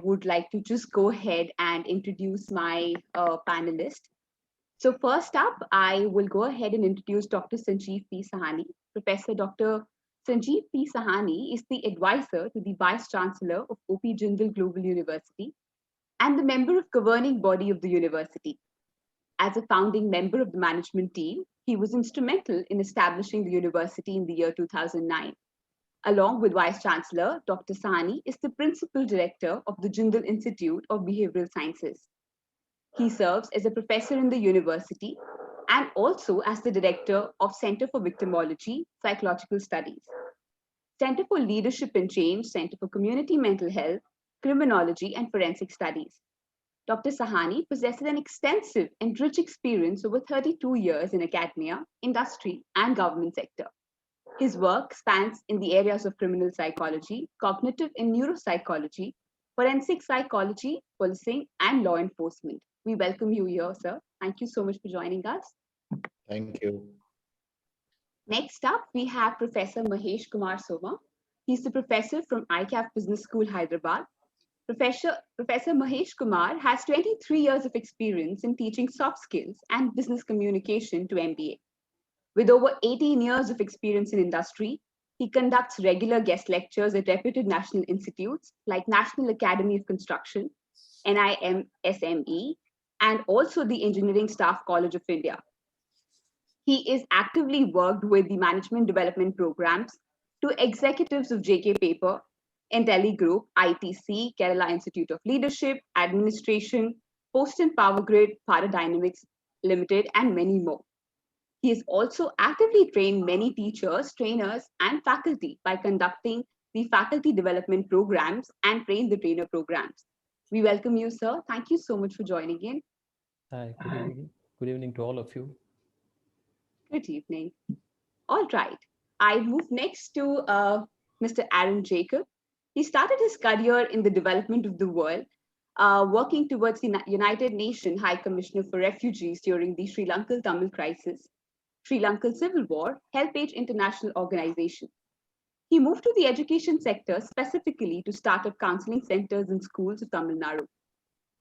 would like to just go ahead and introduce my panelist. So first up, I will go ahead and introduce Dr. Sanjeev P. Sahani. Professor Dr. Sanjeev P. Sahani is the advisor to the Vice Chancellor of OP Jindal Global University and the member of governing body of the university. As a founding member of the management team, he was instrumental in establishing the university in the year 2009. Along with Vice Chancellor, Dr. Sahani is the Principal Director of the Jindal Institute of Behavioral Sciences. He serves as a professor in the university and also as the Director of Center for Victimology, Psychological Studies, Center for Leadership and Change, Center for Community Mental Health, Criminology and Forensic Studies. Dr. Sahani possesses an extensive and rich experience over 32 years in academia, industry, and government sector. His work spans in the areas of criminal psychology, cognitive and neuropsychology, forensic psychology, policing, and law enforcement. We welcome you here, sir. Thank you so much for joining us. Thank you. Next up, we have Professor Mahesh Kumar Soma. He's the professor from ICAF Business School, Hyderabad. Professor Mahesh Kumar has 23 years of experience in teaching soft skills and business communication to MBA. With over 18 years of experience in industry, he conducts regular guest lectures at reputed national institutes like National Academy of Construction, NIMSME, and also the Engineering Staff College of India. He is actively worked with the management development programs to executives of JK Paper, Intelli Group, ITC, Kerala Institute of Leadership, Administration, Post and Power Grid, Paradynamics Limited, and many more. He has also actively trained many teachers, trainers, and faculty by conducting the faculty development programs and train the trainer programs. We welcome you, sir. Thank you so much for joining in. Hi, good evening. Good evening to all of you. Good evening. All right. I move next to Mr. Aaron Jacob. He started his career in the development of the world, working towards the United Nations High Commissioner for Refugees during the Sri Lankan Tamil crisis, Sri Lankan Civil War, HelpAge International Organization. He moved to the education sector specifically to start up counseling centers in schools of Tamil Nadu.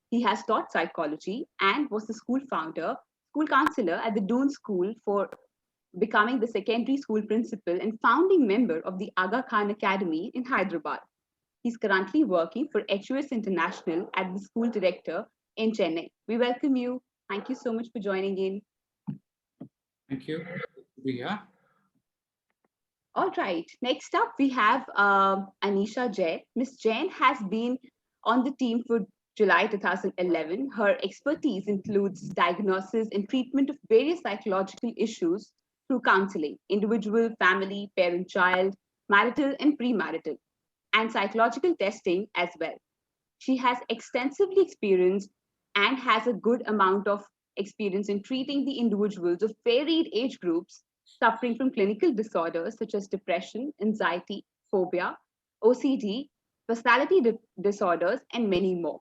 He has taught psychology and was the school counselor at the Doon School for becoming the secondary school principal and founding member of the Aga Khan Academy in Hyderabad. He's currently working for HUS International as the school director in Chennai. We welcome you. Thank you so much for joining in. Thank you. Yeah. All right. Next up, we have Anisha Jain. Ms. Jain has been on the team for July 2011. Her expertise includes diagnosis and treatment of various psychological issues through counseling, individual, family, parent-child, marital, and premarital, and psychological testing as well. She has extensively experienced and has a good amount of experience in treating the individuals of varied age groups suffering from clinical disorders such as depression, anxiety, phobia, OCD, personality disorders, and many more.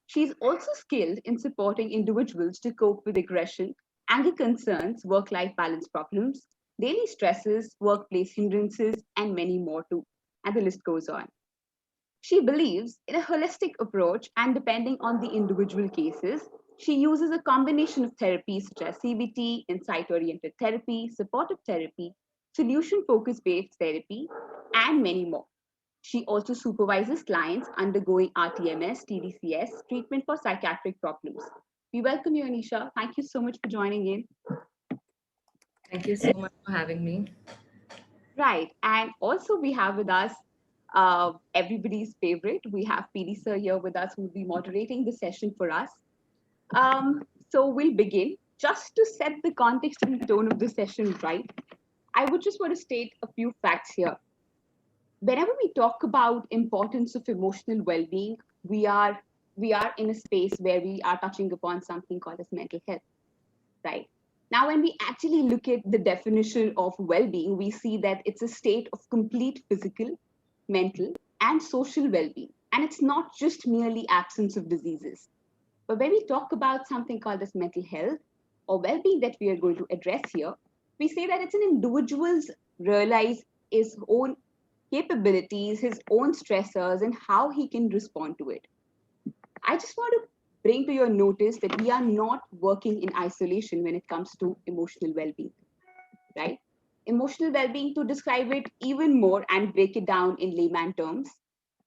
She is also skilled in supporting individuals to cope with aggression, anger concerns, work-life balance problems, daily stresses, workplace hindrances, and many more too. And the list goes on. She believes in a holistic approach, and depending on the individual cases, she uses a combination of therapies such as CBT, insight-oriented therapy, supportive therapy, solution-focus-based therapy, and many more. She also supervises clients undergoing RTMS, TDCS, treatment for psychiatric problems. We welcome you, Anisha. Thank you so much for joining in. Thank you so much for having me. Right. And also we have with us everybody's favorite. We have PD sir here with us who will be moderating the session for us. So we'll begin. Just to set the context and the tone of the session right, I would just want to state a few facts here. Whenever we talk about importance of emotional well-being, we are in a space where we are touching upon something called as mental health, right? Now, when we actually look at the definition of well-being, we see that it's a state of complete physical, mental, and social well-being. And it's not just merely absence of diseases. But when we talk about something called as mental health or well-being that we are going to address here, we say that it's an individual's realize his own capabilities, his own stressors, and how he can respond to it. I just want to bring to your notice that we are not working in isolation when it comes to emotional well-being, right? Emotional well-being, to describe it even more and break it down in layman terms,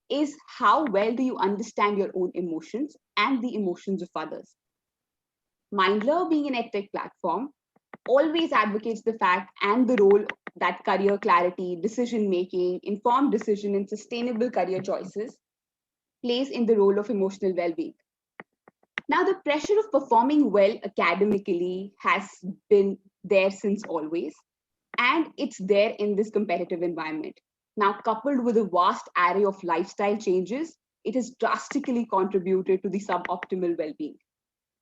is how well do you understand your own emotions and the emotions of others. Mindler, being an edtech platform, always advocates the fact and the role that career clarity, decision making, informed decision, and sustainable career choices plays in the role of emotional well being. Now, the pressure of performing well academically has been there since always, and it's there in this competitive environment. Now, coupled with a vast array of lifestyle changes, it has drastically contributed to the suboptimal well being.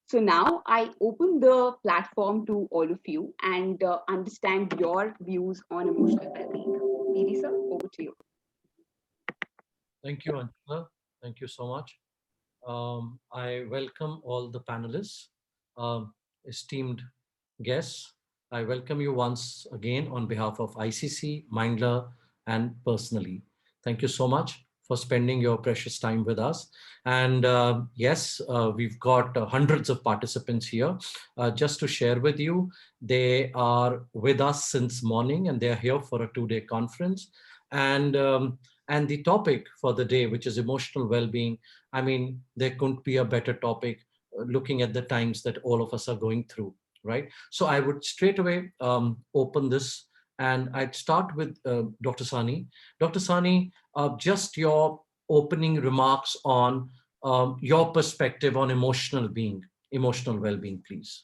So now I open the platform to all of you and understand your views on emotional well-being. BD sir, over to you. Thank you, Anjana. Thank you so much. I welcome all the panelists, esteemed guests. I welcome you once again on behalf of ICC, Mindler, and personally. Thank you so much for spending your precious time with us. And yes, we've got hundreds of participants here. Just to share with you, they are with us since morning and they're here for a 2-day conference. And the topic for the day, which is emotional well-being, I mean, there couldn't be a better topic looking at the times that all of us are going through, right? So I would straight away open this and I'd start with Dr. Sahani. Dr. Sahani, just your opening remarks on your perspective on emotional well-being, please.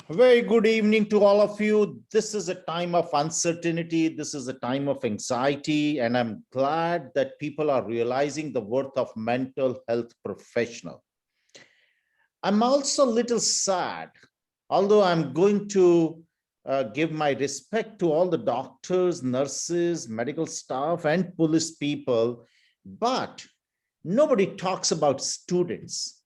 Very good evening to all of you. This is a time of uncertainty. This is a time of anxiety, and I'm glad that people are realizing the worth of mental health professional. I'm also a little sad, although I'm going to give my respect to all the doctors, nurses, medical staff, and police people, but nobody talks about students.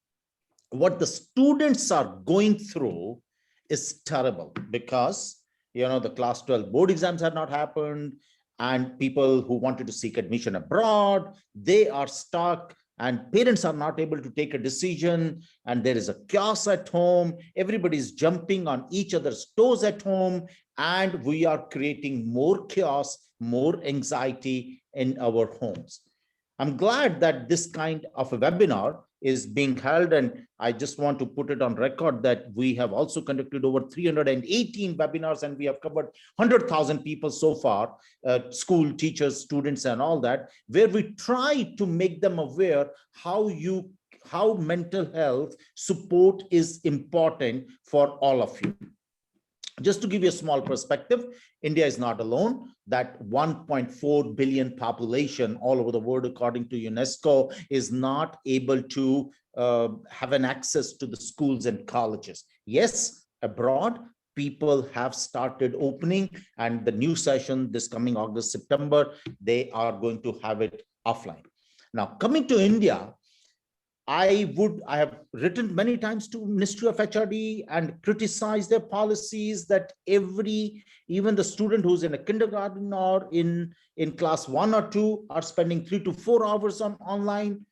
What the students are going through is terrible because, the class 12 board exams have not happened, and people who wanted to seek admission abroad, they are stuck, and parents are not able to take a decision, and there is a chaos at home. Everybody's jumping on each other's toes at home, and we are creating more chaos, more anxiety in our homes. I'm glad that this kind of a webinar is being held, and I just want to put it on record that we have also conducted over 318 webinars, and we have covered 100,000 people so far, school teachers, students, and all that, where we try to make them aware how mental health support is important for all of you. Just to give you a small perspective, India is not alone. That 1.4 billion population all over the world, according to UNESCO, is not able to have an access to the schools and colleges. Yes, abroad, people have started opening, and the new session this coming August, September, they are going to have it offline. Now, coming to India, I have written many times to Ministry of HRD and criticized their policies that even the student who's in a kindergarten or in class 1 or 2 are spending 3 to 4 hours online,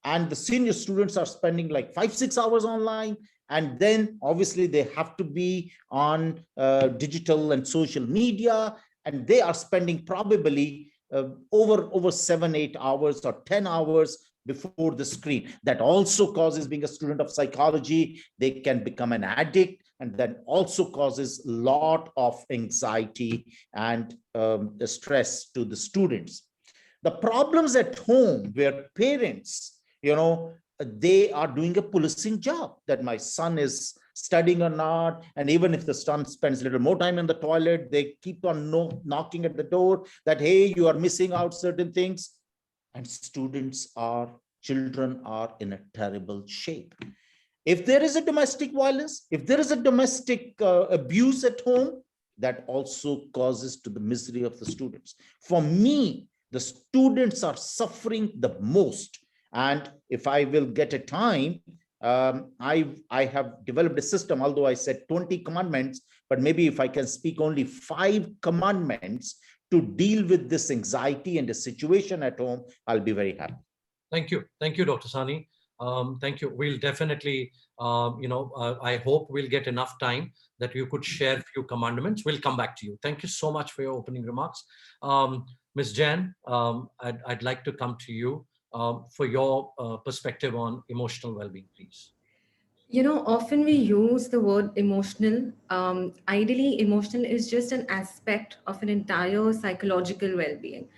and the senior students are spending like 5-6 hours online, and then obviously they have to be on digital and social media, and they are spending probably over 7-8 hours or 10 hours before the screen. That also causes, being a student of psychology, they can become an addict, and that also causes a lot of anxiety and stress to the students. The problems at home where parents, they are doing a policing job, that my son is studying or not, and even if the son spends a little more time in the toilet, they keep on knocking at the door that, hey, you are missing out certain things. And children are in a terrible shape. If there is a domestic violence, if there is a domestic abuse at home, that also causes to the misery of the students. For me, the students are suffering the most. And if I will get a time, I have developed a system, although I said 20 commandments, but maybe if I can speak only 5 commandments to deal with this anxiety and the situation at home, I'll be very happy. Thank you. Thank you, Dr. Sahani. Thank you. We'll definitely, I hope we'll get enough time that you could share a few commandments. We'll come back to you. Thank you so much for your opening remarks. Ms. Jan, I'd like to come to you for your perspective on emotional well-being, please. Often we use the word emotional. Ideally, emotional is just an aspect of an entire psychological well being.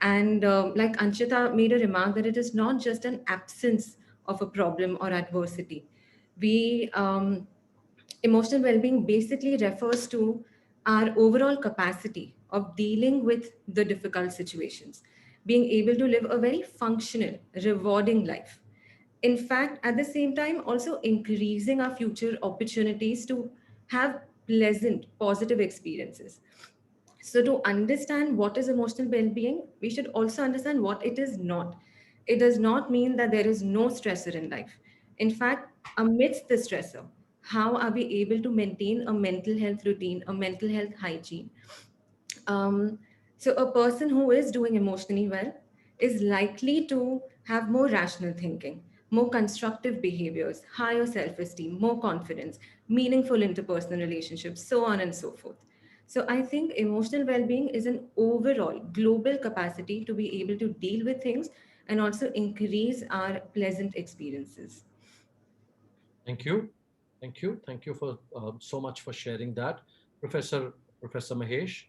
And like Anshita made a remark, that it is not just an absence of a problem or adversity. Emotional well being basically refers to our overall capacity of dealing with the difficult situations, being able to live a very functional, rewarding life. In fact, at the same time, also increasing our future opportunities to have pleasant, positive experiences. So, to understand what is emotional well being, we should also understand what it is not. It does not mean that there is no stressor in life. In fact, amidst the stressor, how are we able to maintain a mental health routine, a mental health hygiene? Um, so, a person who is doing emotionally well is likely to have more rational thinking, more constructive behaviors, higher self esteem, more confidence, meaningful interpersonal relationships, so on and so forth. So, I think emotional well being is an overall global capacity to be able to deal with things and also increase our pleasant experiences. Thank you. Thank you. Thank you for so much for sharing that. Professor Mahesh,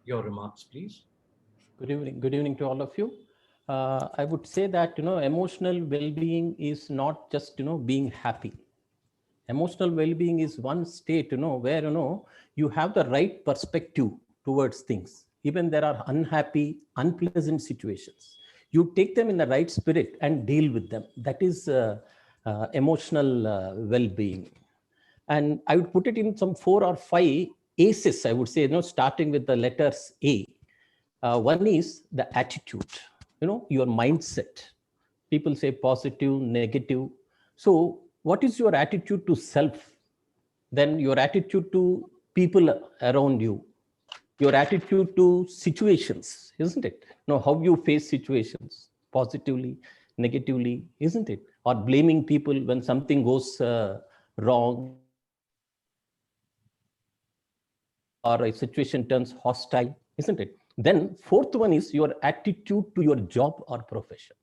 your remarks, please. Good evening to all of you. I would say that emotional well-being is not just being happy. Emotional well-being is one state where you have the right perspective towards things. Even there are unhappy, unpleasant situations, you take them in the right spirit and deal with them. That is emotional well-being. And I would put it in some 4 or 5 aces, I would say, starting with the letters A. One is the attitude, your mindset. People say positive, negative. So what is your attitude to self? Then your attitude to people around you, your attitude to situations, isn't it? How you face situations, positively, negatively, isn't it? Or blaming people when something goes wrong, or a situation turns hostile, isn't it? Then fourth one is your attitude to your job or profession.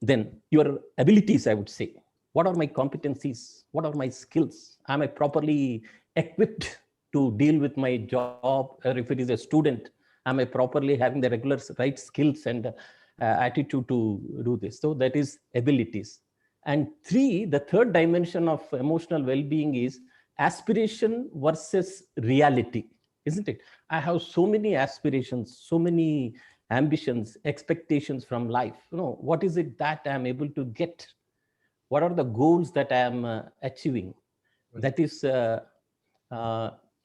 Then your abilities, I would say. What are my competencies? What are my skills? Am I properly equipped to deal with my job? Or if it is a student, am I properly having the regular right skills and attitude to do this? So that is abilities. And the third dimension of emotional well-being is aspiration versus reality, isn't it? I have so many aspirations, so many ambitions, expectations from life. What is it that I am able to get? What are the goals that I am achieving? Right. That is uh,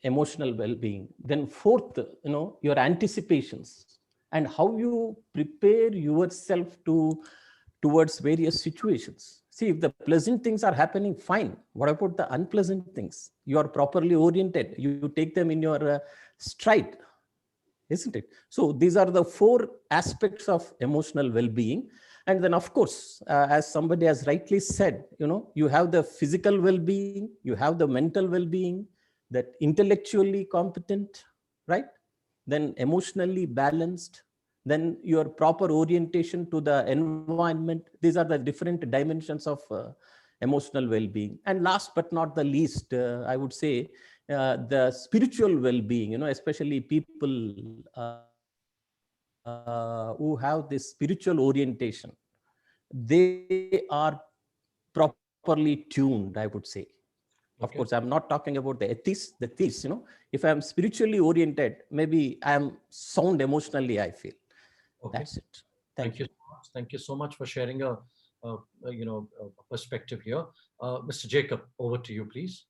emotional well-being. Then fourth, your anticipations and how you prepare yourself towards various situations. See, if the pleasant things are happening, fine. What about the unpleasant things? You are properly oriented. You take them in your stride, isn't it? So these are the 4 aspects of emotional well-being. And then, of course, as somebody has rightly said, you have the physical well-being, you have the mental well-being, that intellectually competent, right? Then emotionally balanced, then your proper orientation to the environment. These are the different dimensions of emotional well-being. And last but not the least, I would say, the spiritual well-being, especially people who have this spiritual orientation, they are properly tuned, I would say. Of course, I'm not talking about the thieves, if I'm spiritually oriented, maybe I am sound emotionally, I feel. That's Okay. it. Thank you. Thank you so much. Thank you so much for sharing a perspective here. Mr. Jacob, over to you, please.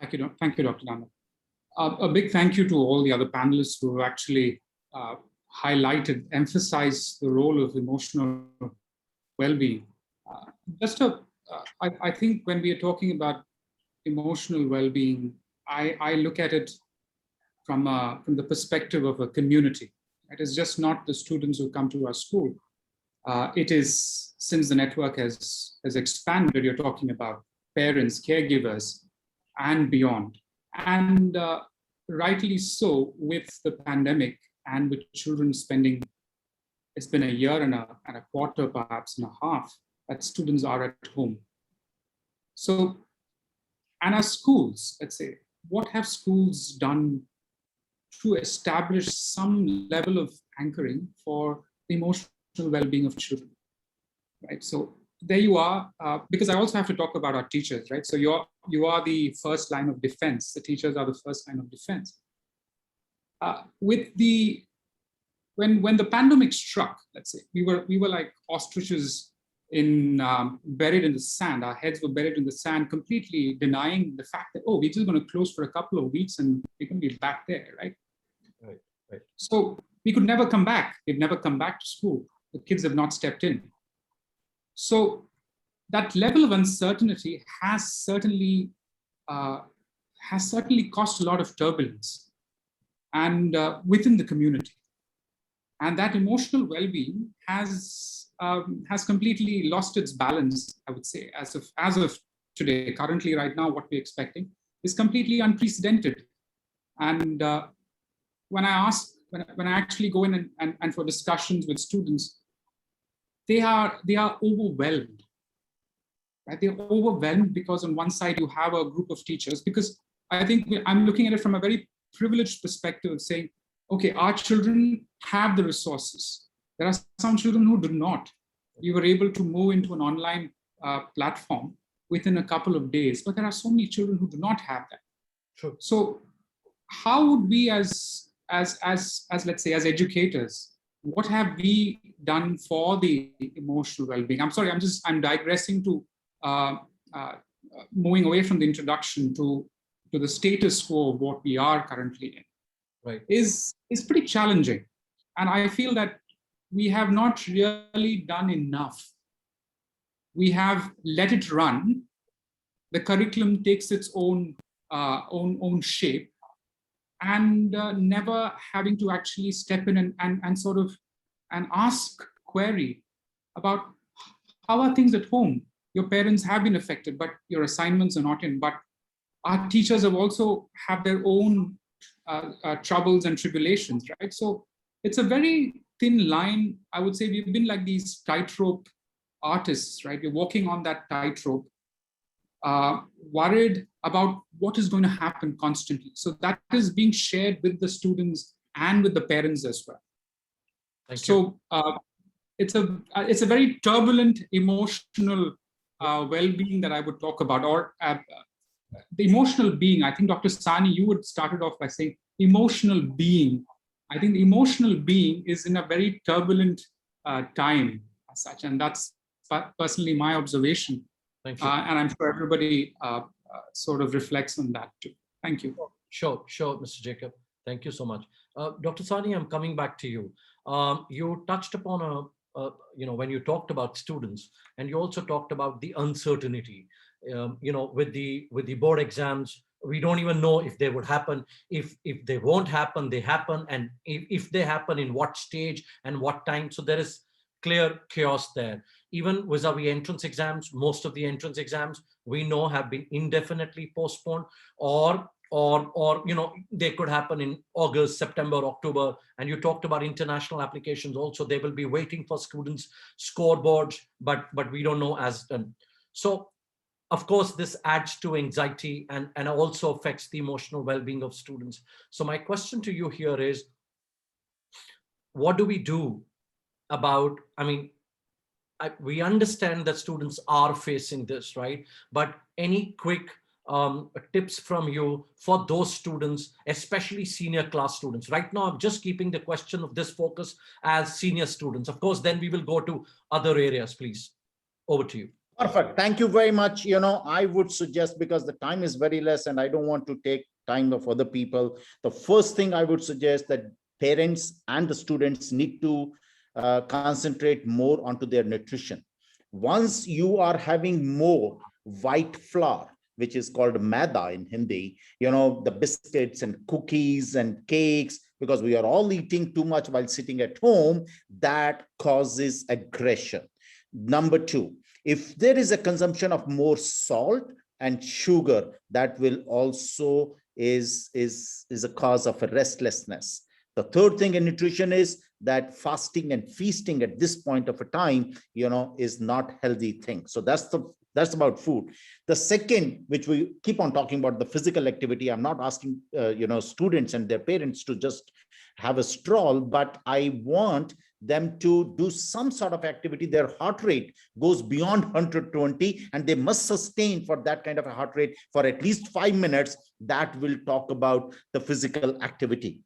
Thank you, Dr. Nanda. A big thank you to all the other panelists who have actually highlighted, emphasized the role of emotional well-being. Uh, just a, I think when we are talking about emotional well-being, I look at it from the perspective of a community. It is just not the students who come to our school, It is, since the network has expanded, you're talking about parents, caregivers, and beyond. And rightly so, with the pandemic and with children spending, it's been a year and a quarter, perhaps, and a half, that students are at home. So, and our schools, let's say, what have schools done to establish some level of anchoring for the emotional well-being of children, right? So there you are, because I also have to talk about our teachers, right? So you are the first line of defense. The teachers are the first line of defense. When the pandemic struck, let's say, we were like ostriches buried in the sand. Our heads were buried in the sand, completely denying the fact that, oh, we're just going to close for a couple of weeks and we're going to be back there, right? Right. So we could never come back. We've never come back to school. The kids have not stepped in. So that level of uncertainty has certainly caused a lot of turbulence and within the community. And that emotional well-being has completely lost its balance, I would say, as of today. Currently, right now, what we're expecting is completely unprecedented. And when I actually go in and for discussions with students, they are overwhelmed. Right? They're overwhelmed because on one side you have a group of teachers, because I think I'm looking at it from a very privileged perspective of saying, okay, our children have the resources. There are some children who do not. We were able to move into an online platform within a couple of days, but there are so many children who do not have that. True. So how would we as let's say, as educators, what have we done for the emotional well-being? I'm sorry, I'm digressing to moving away from the introduction to the status quo of what we are currently in. Right. Is pretty challenging. And I feel that we have not really done enough. We have let it run. The curriculum takes its own shape, and never having to actually step in and sort of and ask query about how are things at home. Your parents have been affected, but your assignments are not in. But our teachers have also have their own troubles and tribulations, right? So it's a very thin line. I would say we've been like these tightrope artists, right? We're walking on that tightrope, worried about what is going to happen constantly. So that is being shared with the students and with the parents as well. Thank you. So it's a very turbulent emotional well-being that I would talk about, or the emotional being. I think Dr. Sahani, you would started off by saying emotional being. I think the emotional being is in a very turbulent time as such, and that's personally my observation. Thank you. And I'm sure everybody sort of reflects on that too. Thank you. Sure, Mr. Jacob. Thank you so much. Dr. Sahani, I'm coming back to you. You touched upon when you talked about students, and you also talked about the uncertainty. With the board exams, we don't even know if they would happen. If they won't happen, they happen, and if they happen, in what stage and what time. So there is clear chaos there. Even vis-a-vis entrance exams, most of the entrance exams we know have been indefinitely postponed, or they could happen in August, September, October. And you talked about international applications also. They will be waiting for students' scoreboards, but we don't know as done. So of course, this adds to anxiety and also affects the emotional well-being of students. So my question to you here is, what do we do about, we understand that students are facing this, right? But any quick tips from you for those students, especially senior class students? Right now, I'm just keeping the question of this focus as senior students. Of course, then we will go to other areas, please. Over to you. Perfect. Thank you very much. I would suggest, because the time is very less and I don't want to take time of other people, the first thing I would suggest that parents and the students need to concentrate more onto their nutrition. Once you are having more white flour, which is called maida in Hindi, the biscuits and cookies and cakes, because we are all eating too much while sitting at home, that causes aggression. Number two, if there is a consumption of more salt and sugar, that will also is a cause of a restlessness. The third thing in nutrition is that fasting and feasting at this point of a time, is not healthy thing. So that's about food. The second, which we keep on talking about, the physical activity. I'm not asking students and their parents to just have a stroll, but I want them to do some sort of activity. Their heart rate goes beyond 120, and they must sustain for that kind of a heart rate for at least 5 minutes. That will talk about the physical activity.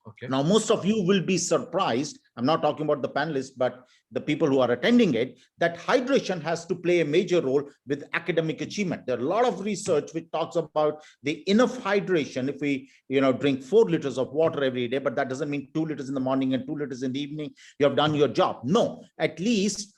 Okay. Now, most of you will be surprised. I'm not talking about the panelists, but the people who are attending it, that hydration has to play a major role with academic achievement. There are a lot of research which talks about the enough hydration. If we, drink 4 liters of water every day, but that doesn't mean 2 liters in the morning and 2 liters in the evening, you have done your job. No, at least,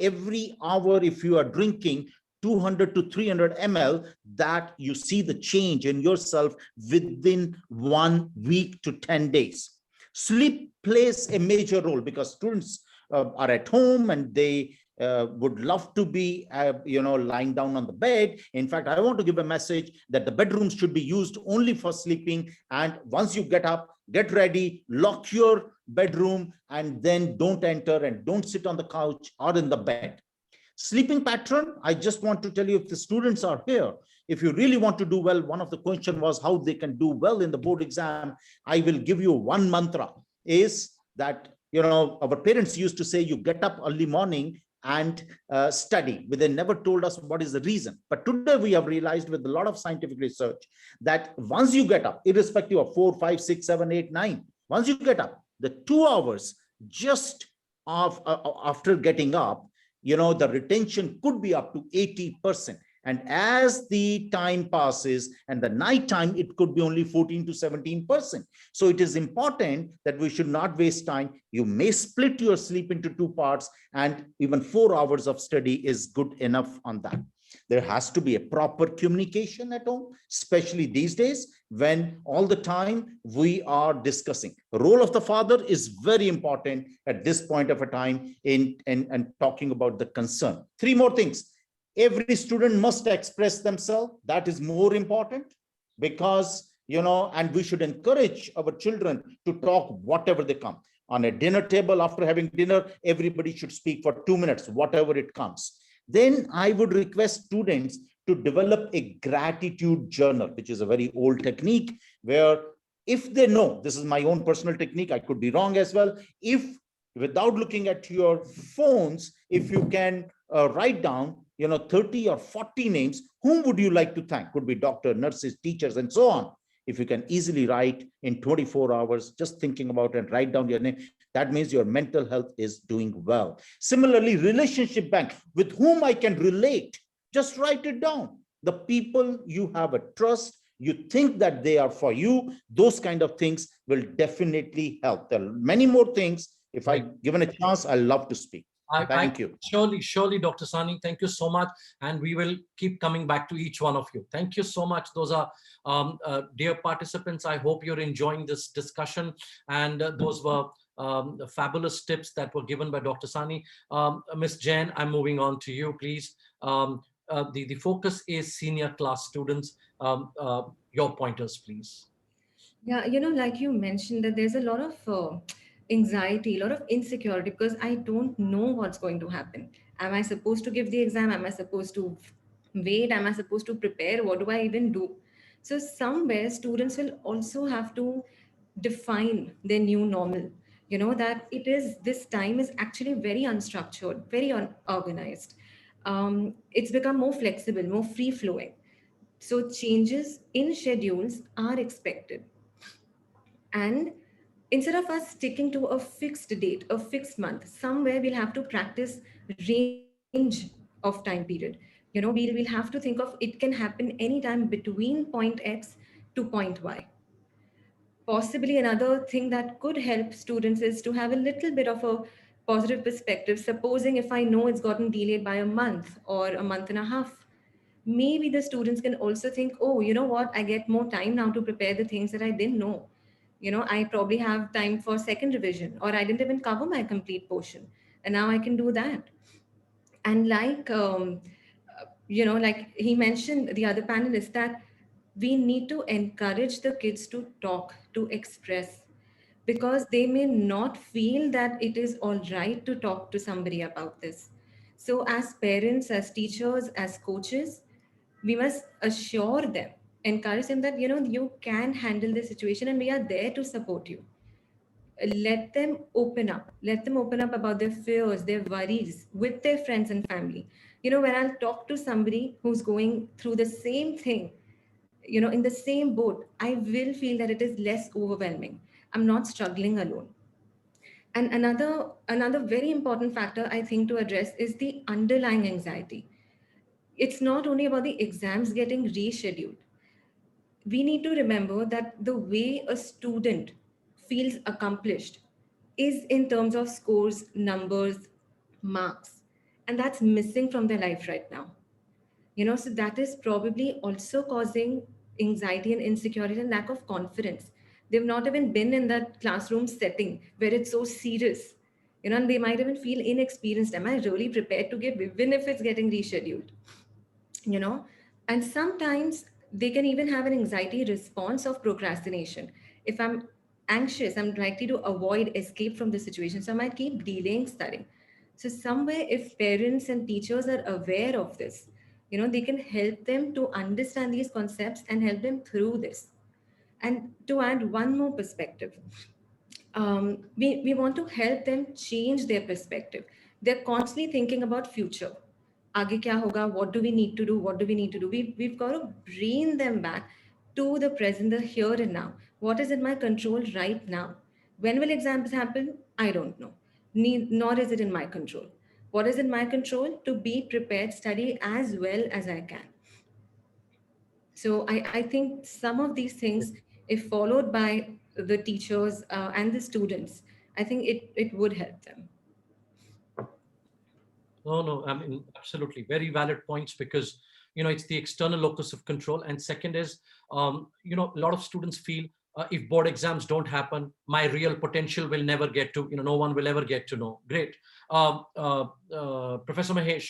every hour, if you are drinking 200 to 300 ml, that you see the change in yourself within 1 week to 10 days. Sleep plays a major role because students are at home and they would love to be, lying down on the bed. In fact, I want to give a message that the bedrooms should be used only for sleeping. And once you get up, get ready, lock your bedroom, and then don't enter and don't sit on the couch or in the bed. Sleeping pattern, I just want to tell you, if the students are here, if you really want to do well, one of the questions was how they can do well in the board exam. I will give you one mantra, is that, our parents used to say, you get up early morning and study, but they never told us what is the reason. But today we have realized with a lot of scientific research that once you get up, irrespective of 4, 5, 6, 7, 8, 9, once you get up, the 2 hours just after getting up, the retention could be up to 80%. And as the time passes and the night time, it could be only 14 to 17%. So it is important that we should not waste time. You may split your sleep into 2 parts, and even 4 hours of study is good enough on that. There has to be a proper communication at home, especially these days when all the time we are discussing. The role of the father is very important at this point of a time in talking about the concern. 3 more things. Every student must express themselves. That is more important because, and we should encourage our children to talk whatever they come. On a dinner table, after having dinner, everybody should speak for 2 minutes, whatever it comes. Then I would request students to develop a gratitude journal, which is a very old technique where if they know, this is my own personal technique, I could be wrong as well. If without looking at your phones, if you can write down, 30 or 40 names, whom would you like to thank? Could be doctor, nurses, teachers, and so on. If you can easily write in 24 hours, just thinking about and write down your name, that means your mental health is doing well. Similarly, relationship bank, with whom I can relate, just write it down. The people you have a trust, you think that they are for you, those kind of things will definitely help. There are many more things. If I given a chance, I love to speak. Thank you. Surely, Dr. Sahani, thank you so much. And we will keep coming back to each one of you. Thank you so much. Those are dear participants. I hope you're enjoying this discussion. And those were fabulous tips that were given by Dr. Sahani. Ms. Jain, I'm moving on to you, please. The focus is senior class students. Your pointers, please. Yeah, like you mentioned, that there's a lot of anxiety, a lot of insecurity because I don't know what's going to happen. Am I supposed to give the exam? Am I supposed to wait? Am I supposed to prepare? What do I even do? So somewhere students will also have to define their new normal. That this time is actually very unstructured, very unorganized. It's become more flexible, more free flowing. So changes in schedules are expected. And instead of us sticking to a fixed date, a fixed month, somewhere we'll have to practice range of time period. We'll have to think of it can happen anytime between point X to point Y. Possibly another thing that could help students is to have a little bit of a positive perspective. Supposing if I know it's gotten delayed by a month or a month and a half, maybe the students can also think, oh, you know what, I get more time now to prepare the things that I didn't know. I probably have time for second revision, or I didn't even cover my complete portion, and now I can do that. And like he mentioned, the other panelists, that we need to encourage the kids to talk, to express, because they may not feel that it is all right to talk to somebody about this. So as parents, as teachers, as coaches, we must assure them, encourage them that you can handle the situation and we are there to support you. Let them open up about their fears, their worries with their friends and family. When I'll talk to somebody who's going through the same thing, in the same boat, I will feel that it is less overwhelming. I'm not struggling alone. And another very important factor I think to address is the underlying anxiety. It's not only about the exams getting rescheduled. We need to remember that the way a student feels accomplished is in terms of scores, numbers, marks, and that's missing from their life right now. So that is probably also causing anxiety and insecurity and lack of confidence. They've not even been in that classroom setting where it's so serious. And they might even feel inexperienced. Am I really prepared to give, even if it's getting rescheduled? you know and sometimes they can even have an anxiety response of procrastination. If I'm anxious, I'm likely to avoid escape from the situation, so I might keep delaying studying. So somewhere, if parents and teachers are aware of this, they can help them to understand these concepts and help them through this. And to add one more perspective, we want to help them change their perspective. They're constantly thinking about future. Aage kya hoga? What do we need to do? What do we need to do? We've got to bring them back to the present, the here and now. What is in my control right now? When will exams happen? I don't know. Nor is it in my control. What is in my control? To be prepared, study as well as I can. So I think some of these things, if followed by the teachers and the students, I think it would help them. No, I mean, absolutely. Very valid points, because, it's the external locus of control. And second is, a lot of students feel, if board exams don't happen, my real potential will never get to, no one will ever get to know. Great. Professor Mahesh,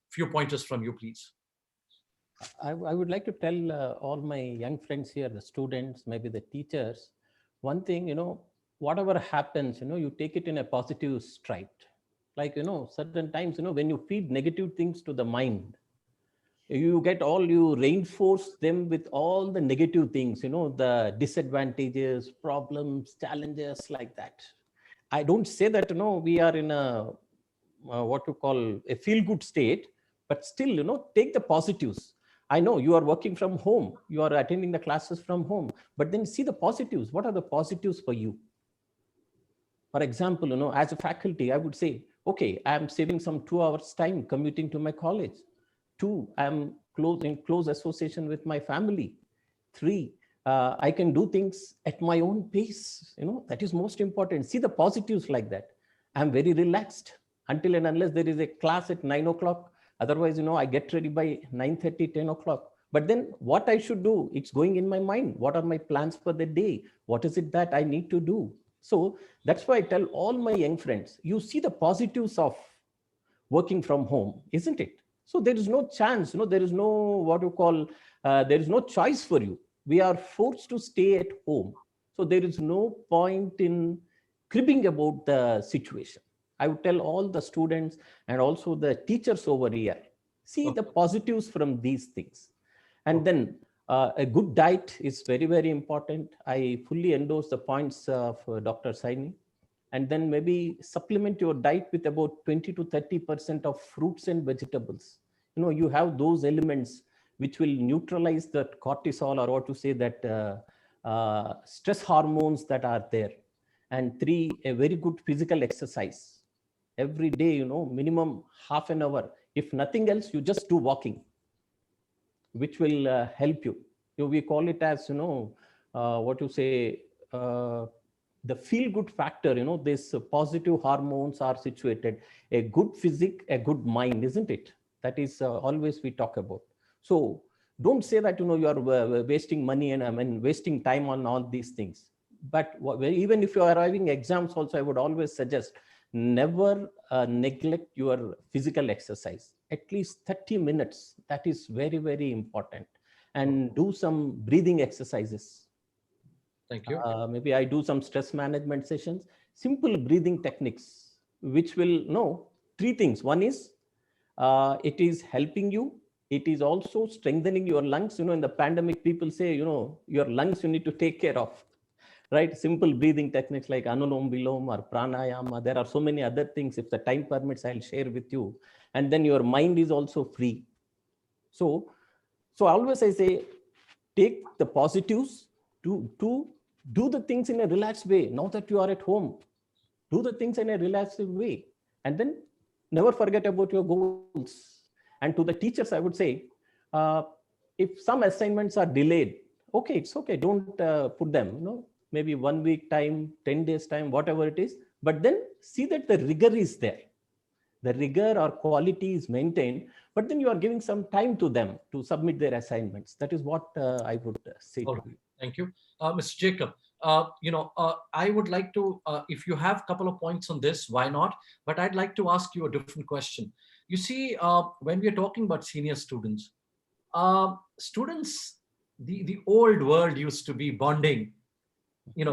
few pointers from you, please. I would like to tell all my young friends here, the students, maybe the teachers, one thing, whatever happens, you take it in a positive stride. Like, certain times, when you feed negative things to the mind, you reinforce them with all the negative things, the disadvantages, problems, challenges, like that. I don't say that, we are in a, what you call a feel good state, but still, take the positives. I know you are working from home, you are attending the classes from home, but then see the positives. What are the positives for you? For example, as a faculty, I would say, okay, I'm saving some 2 hours time commuting to my college. 2, I'm in close association with my family. 3, I can do things at my own pace. That is most important. See the positives like that. I'm very relaxed until and unless there is a class at 9 o'clock. Otherwise, I get ready by 9:30, 10 o'clock. But then what I should do, it's going in my mind. What are my plans for the day? What is it that I need to do? So that's why I tell all my young friends, you see the positives of working from home, isn't it? So there is no chance, there is no, what you call, there is no choice for you. We are forced to stay at home. So there is no point in cribbing about the situation. I would tell all the students and also the teachers over here, see the positives from these things. And then a good diet is very, very important. I fully endorse the points of Dr. Saini. And then maybe supplement your diet with about 20 to 30% of fruits and vegetables. You have those elements which will neutralize that cortisol, or what to say, that stress hormones that are there. And 3, a very good physical exercise. Every day, minimum half an hour. If nothing else, you just do walking, which will help you. We call it as, what you say, the feel good factor, this positive hormones are situated. A good physique, a good mind, isn't it? That is always we talk about. So don't say that, you are wasting money and wasting time on all these things. But even if you are having exams also, I would always suggest never neglect your physical exercise. At least 30 minutes. That is very, very important. And do some breathing exercises. Thank you. Maybe I do some stress management sessions, simple breathing techniques, which will know three things. One is it is helping you. It is also strengthening your lungs. In the pandemic, people say, your lungs you need to take care of, right? Simple breathing techniques like Anulom Vilom or Pranayama. There are so many other things. If the time permits, I'll share with you. And then your mind is also free. So always I say, take the positives to do the things in a relaxed way. Now that you are at home, do the things in a relaxed way. And then never forget about your goals. And to the teachers, I would say, if some assignments are delayed, okay, it's okay. Don't put them, maybe 1 week time, 10 days time, whatever it is. But then see that the rigor is there. The rigor or quality is maintained, but then you are giving some time to them to submit their assignments. That is what I would say to you. Thank you. Mr. Jacob, I would like to, if you have a couple of points on this, why not? But I'd like to ask you a different question. You see, when we are talking about senior students, the old world used to be bonding,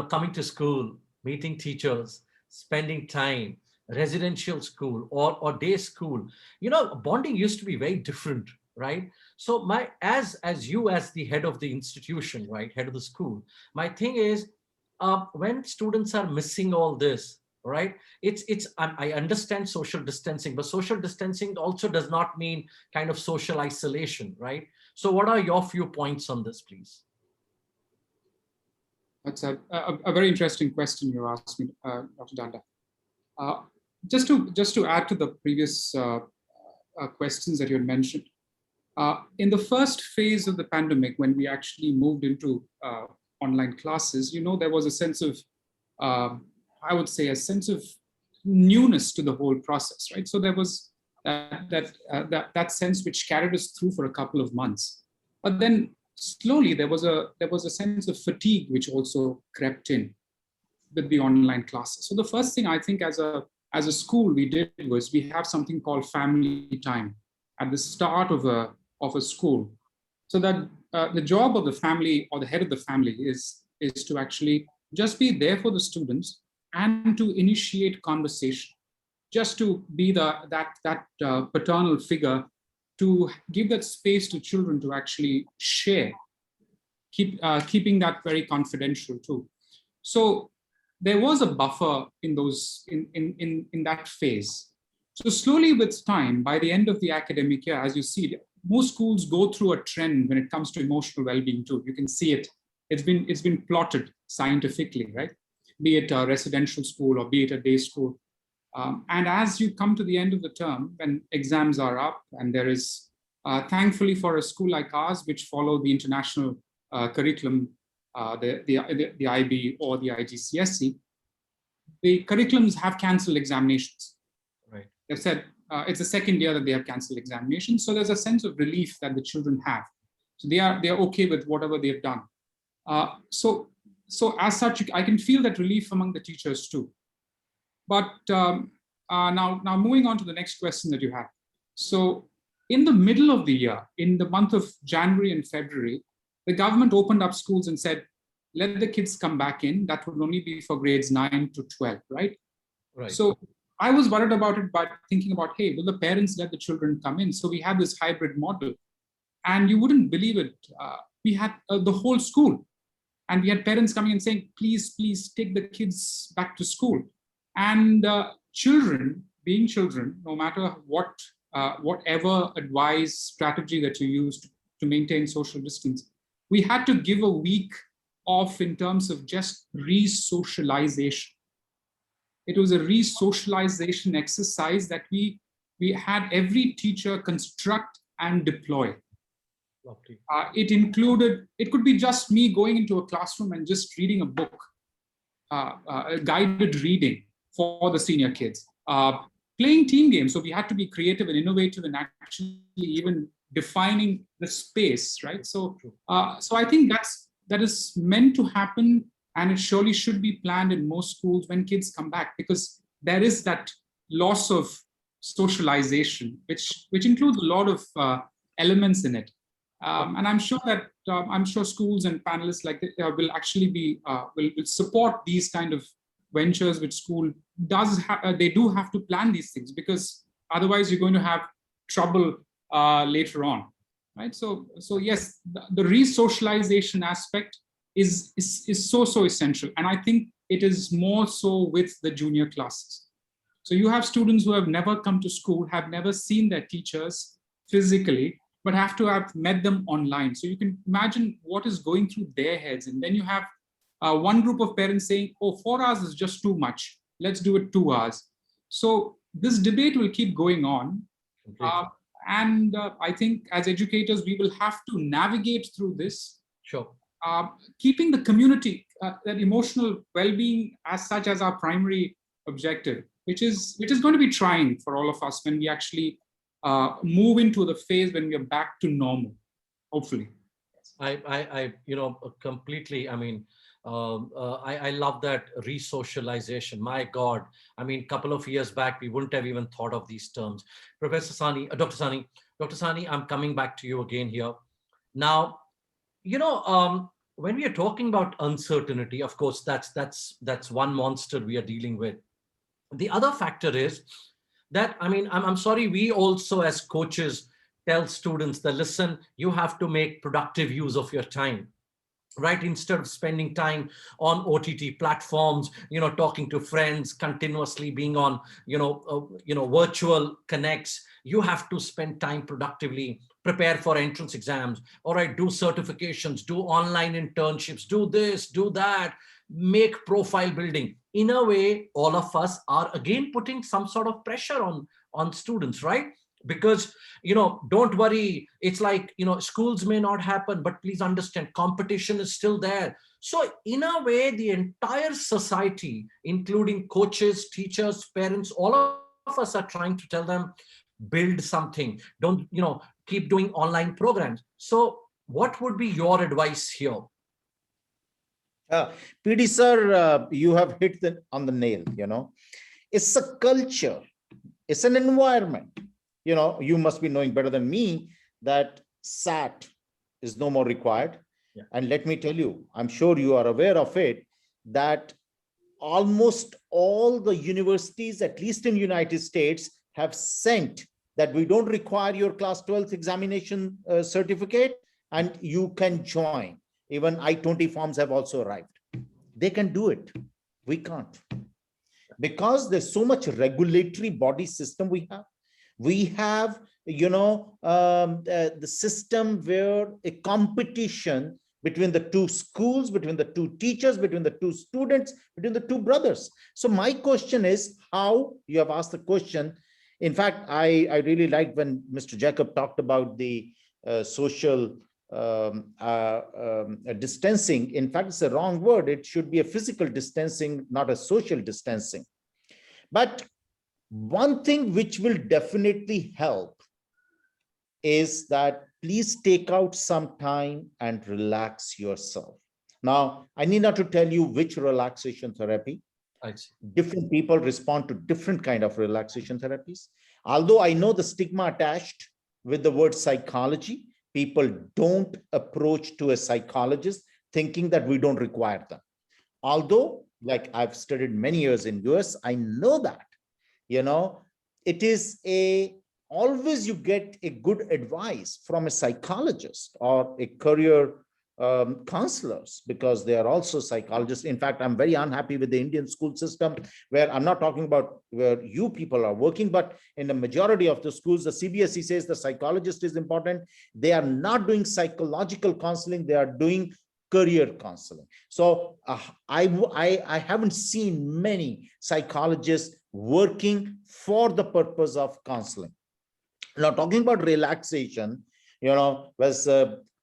coming to school, meeting teachers, spending time, residential school or day school. Bonding used to be very different, right? So as you as the head of the institution, right, head of the school, my thing is, when students are missing all this, right, I understand social distancing, but social distancing also does not mean kind of social isolation, right? So what are your few points on this, please? That's a very interesting question you asked me, Dr. Danda. Just to add to the previous questions that you had mentioned, in the first phase of the pandemic, when we actually moved into online classes, there was a sense of, I would say, a sense of newness to the whole process, right? So there was that sense which carried us through for a couple of months. But then slowly there was a sense of fatigue which also crept in with the online classes. So the first thing I think as a school we did was we have something called family time at the start of a school. So that the job of the family or the head of the family is to actually just be there for the students and to initiate conversation, just to be that paternal figure, to give that space to children to actually share, keeping that very confidential too. So there was a buffer in that phase. So slowly with time, by the end of the academic year, as you see, most schools go through a trend when it comes to emotional well-being too. You can see it. It's been plotted scientifically, right? Be it a residential school or be it a day school. And as you come to the end of the term, when exams are up, and there is, thankfully for a school like ours, which follow the international curriculum, the IB or the IGCSE, the curriculums have cancelled examinations. Right. They've said it's the second year that they have cancelled examinations. So there's a sense of relief that the children have. So they are okay with whatever they've done. So as such, I can feel that relief among the teachers too. But now moving on to the next question that you have. So in the middle of the year, in the month of January and February, the government opened up schools and said, let the kids come back in. That would only be for grades 9 to 12, right? Right. So I was worried about it by thinking about, hey, will the parents let the children come in? So we had this hybrid model. And you wouldn't believe it. We had the whole school. And we had parents coming and saying, please take the kids back to school. And children, being children, no matter whatever advice, strategy that you used to maintain social distance, we had to give a week off in terms of just re-socialization. It was a re-socialization exercise that we had every teacher construct and deploy. It could be just me going into a classroom and just reading a book, a guided reading for the senior kids, playing team games. So we had to be creative and innovative and actually even defining the space, right? So, so I think that is meant to happen, and it surely should be planned in most schools when kids come back, because there is that loss of socialization, which includes a lot of elements in it. And I'm sure that I'm sure schools and panelists like will actually be will support these kind of ventures, which school does they do have to plan these things, because otherwise you're going to have trouble later on, right? So yes, the re-socialization aspect is so essential, and I think it is more so with the junior classes. So you have students who have never come to school, have never seen their teachers physically, but have to have met them online. So you can imagine what is going through their heads. And then you have one group of parents saying, oh, 4 hours is just too much. Let's do it 2 hours. So this debate will keep going on. And I think as educators, we will have to navigate through this. Sure. Keeping the community, that emotional well-being as such as our primary objective, which is going to be trying for all of us when we actually move into the phase when we are back to normal, hopefully. I completely, I mean, I love that re-socialization. My God, I mean, a couple of years back, we wouldn't have even thought of these terms. Professor Sahani, Dr. Sahani, I'm coming back to you again here. Now, when we are talking about uncertainty, of course, that's one monster we are dealing with. The other factor is that, I mean, I'm sorry, we also as coaches tell students that, listen, you have to make productive use of your time, right? Instead of spending time on OTT platforms, talking to friends, continuously being on, virtual connects, you have to spend time productively, prepare for entrance exams, all right, do certifications, do online internships, do this, do that, make profile building. In a way, all of us are again putting some sort of pressure on students, right? Because, don't worry, it's like, schools may not happen, but please understand, competition is still there. So in a way, the entire society, including coaches, teachers, parents, all of us are trying to tell them, build something, don't, keep doing online programs. So what would be your advice here? PD sir, you have hit on the nail. It's a culture, it's an environment. You must be knowing better than me that SAT is no more required. Yeah. And let me tell you, I'm sure you are aware of it, that almost all the universities, at least in United States, have sent that we don't require your class 12th examination certificate, and you can join. Even I-20 forms have also arrived. They can do it. We can't. Because there's so much regulatory body system we have. We have, the system where a competition between the two schools, between the two teachers, between the two students, between the two brothers. So my question is, how you have asked the question. In fact, I really liked when Mr. Jacob talked about the social distancing. In fact, it's a wrong word. It should be a physical distancing, not a social distancing. But one thing which will definitely help is that please take out some time and relax yourself. Now, I need not to tell you which relaxation therapy. I see. Different people respond to different kind of relaxation therapies. Although I know the stigma attached with the word psychology, people don't approach to a psychologist thinking that we don't require them. Although, like I've studied many years in US, I know that, it is always you get a good advice from a psychologist or a career counselors, because they are also psychologists. In fact, I'm very unhappy with the Indian school system, where I'm not talking about where you people are working, but in the majority of the schools, the CBSE says the psychologist is important. They are not doing psychological counseling. They are doing career counseling. So I haven't seen many psychologists working for the purpose of counseling. Now, talking about relaxation, was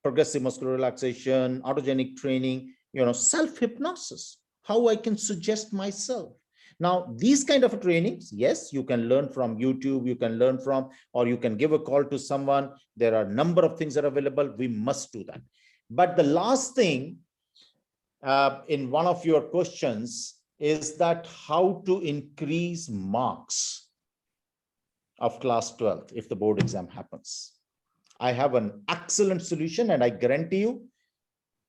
progressive muscular relaxation, autogenic training, self-hypnosis, how I can suggest myself. Now, these kind of trainings, yes, you can learn from YouTube, you can learn from, or you can give a call to someone. There are a number of things that are available. We must do that. But the last thing in one of your questions is that how to increase marks of class 12th if the board exam happens. I have an excellent solution, and I guarantee you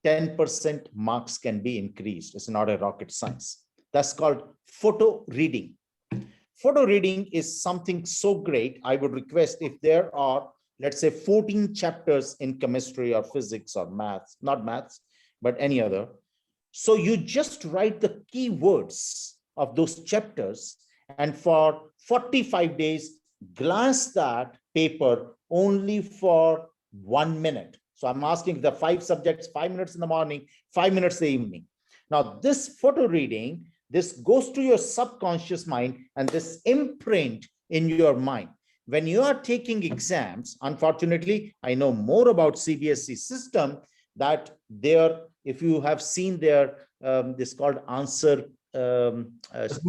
10% marks can be increased. It's not a rocket science. That's called photo reading. Photo reading is something so great. I would request if there are, let's say, 14 chapters in chemistry or physics or maths, not maths, but any other. So you just write the keywords of those chapters, and for 45 days, glance that paper only for 1 minute. So I'm asking the 5 subjects, 5 minutes in the morning, 5 minutes in the evening. Now, this photo reading, this goes to your subconscious mind, and this imprint in your mind. When you are taking exams, unfortunately, I know more about CBSE system, that there, if you have seen their, this called answer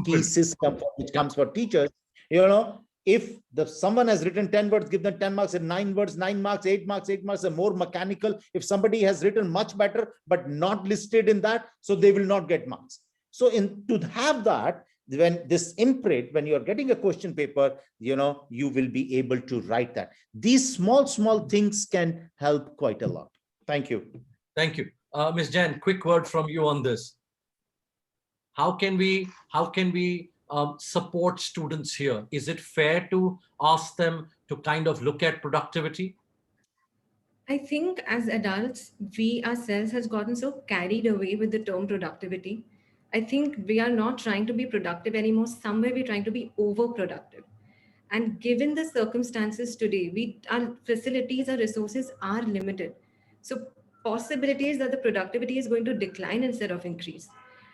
key system, which comes for teachers, you know, if someone has written 10 words, give them 10 marks, and 9 words, 9 marks, 8 marks, 8 marks, are more mechanical. If somebody has written much better, but not listed in that, so they will not get marks. So to have that, when this imprint, when you're getting a question paper, you know, you will be able to write that. These small things can help quite a lot. Thank you. Thank you. Ms. Jain, quick word from you on this. How can we support students here? Is it fair to ask them to kind of look at productivity? I think as adults, we ourselves has gotten so carried away with the term productivity. I think we are not trying to be productive anymore. Somewhere we're trying to be overproductive. And given the circumstances today, our facilities, our resources are limited. So possibilities that the productivity is going to decline instead of increase.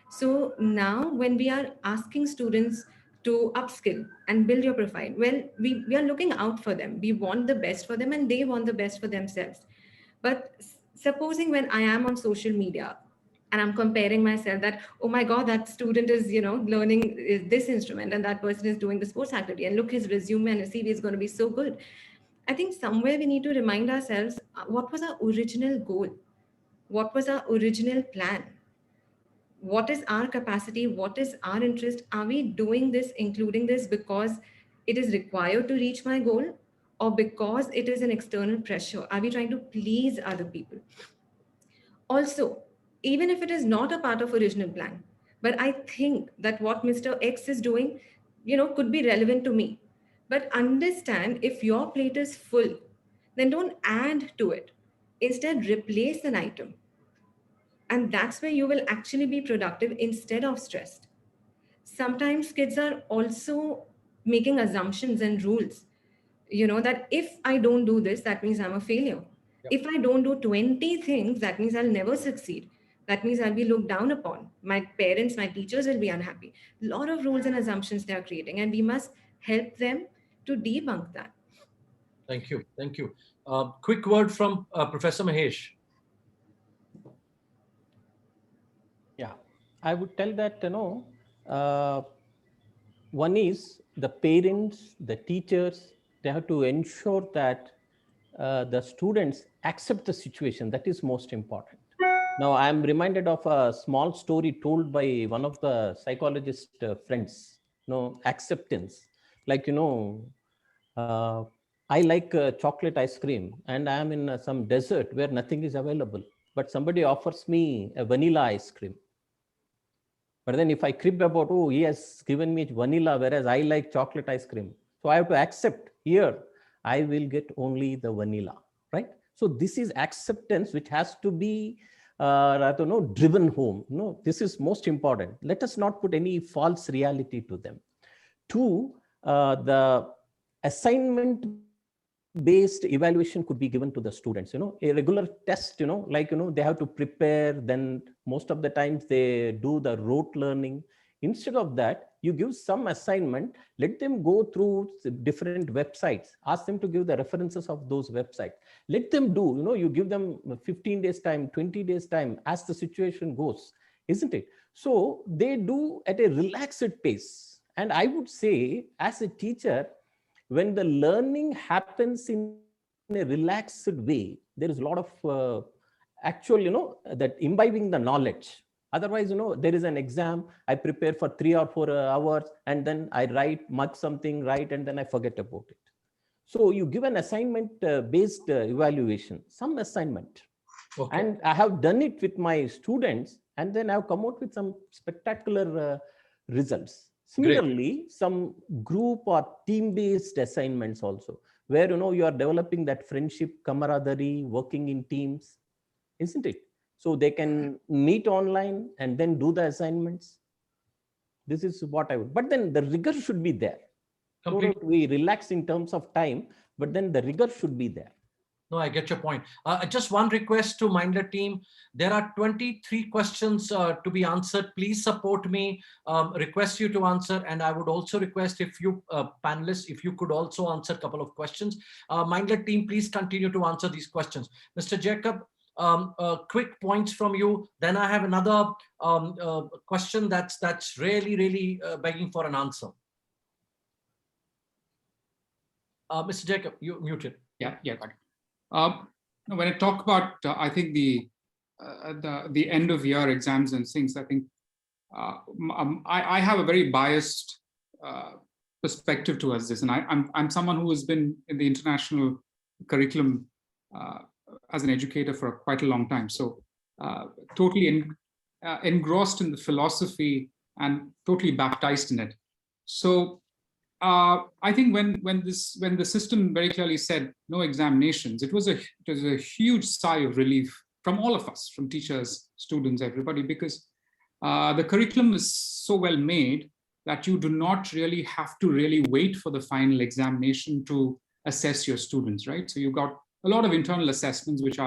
So now when we are asking students to upskill and build your profile, well, we are looking out for them. We want the best for them and they want the best for themselves. But supposing when I am on social media and I'm comparing myself that, oh my God, that student is, learning this instrument and that person is doing the sports activity, and look, his resume and his CV is going to be so good. I think somewhere we need to remind ourselves, what was our original goal? What was our original plan? What is our capacity? What is our interest? Are we doing this, including this, because it is required to reach my goal, or because it is an external pressure? Are we trying to please other people? Also, even if it is not a part of original plan, but I think that what Mr. X is doing, could be relevant to me. But understand, if your plate is full, then don't add to it. Instead, replace an item. And that's where you will actually be productive instead of stressed. Sometimes kids are also making assumptions and rules, that if I don't do this, that means I'm a failure. Yep. If I don't do 20 things, that means I'll never succeed. That means I'll be looked down upon. My parents, my teachers will be unhappy. A lot of rules and assumptions they are creating, and we must help them to debunk that. Thank you. Thank you. Quick word from Professor Mahesh. Yeah, I would tell that, one is the parents, the teachers, they have to ensure that the students accept the situation. That is most important. Now, I am reminded of a small story told by one of the psychologist friends, acceptance. Like, I like chocolate ice cream, and I am in some desert where nothing is available, but somebody offers me a vanilla ice cream. But then if I crib about, oh, he has given me vanilla, whereas I like chocolate ice cream. So I have to accept here, I will get only the vanilla, right? So this is acceptance, which has to be driven home. This is most important. Let us not put any false reality to them. Two, the assignment based evaluation could be given to the students, a regular test, they have to prepare, then most of the times they do the rote learning. Instead of that, you give some assignment, let them go through different websites, ask them to give the references of those websites, let them do, you give them 15 days time, 20 days time, as the situation goes, isn't it? So they do at a relaxed pace. And I would say, as a teacher, when the learning happens in a relaxed way, there is a lot of actual, that imbibing the knowledge. Otherwise, there is an exam, I prepare for 3 or 4 hours, and then I mark something, write, and then I forget about it. So you give an assignment based evaluation, some assignment. Okay. And I have done it with my students, and then I've come out with some spectacular results. Similarly, some group or team-based assignments also, where you are developing that friendship, camaraderie, working in teams, isn't it? So they can meet online and then do the assignments. This is what I would. But then the rigor should be there. So that we relax in terms of time, but then the rigor should be there. No, I get your point. Just one request to Mindler team. There are 23 questions to be answered. Please support me, request you to answer. And I would also request if you panelists, if you could also answer a couple of questions. Mindler team, please continue to answer these questions. Mr. Jacob, quick points from you. Then I have another question that's really begging for an answer. Mr. Jacob, you're muted. Yeah, got it. When I talk about, I think the end of year exams and things, I think I have a very biased perspective towards this, and I'm someone who has been in the international curriculum as an educator for quite a long time. So totally engrossed in the philosophy and totally baptized in it. So I think when the system very clearly said no examinations, it was a huge sigh of relief from all of us, from teachers, students, everybody, because the curriculum is so well made that you do not really have to really wait for the final examination to assess your students, right? So you've got a lot of internal assessments which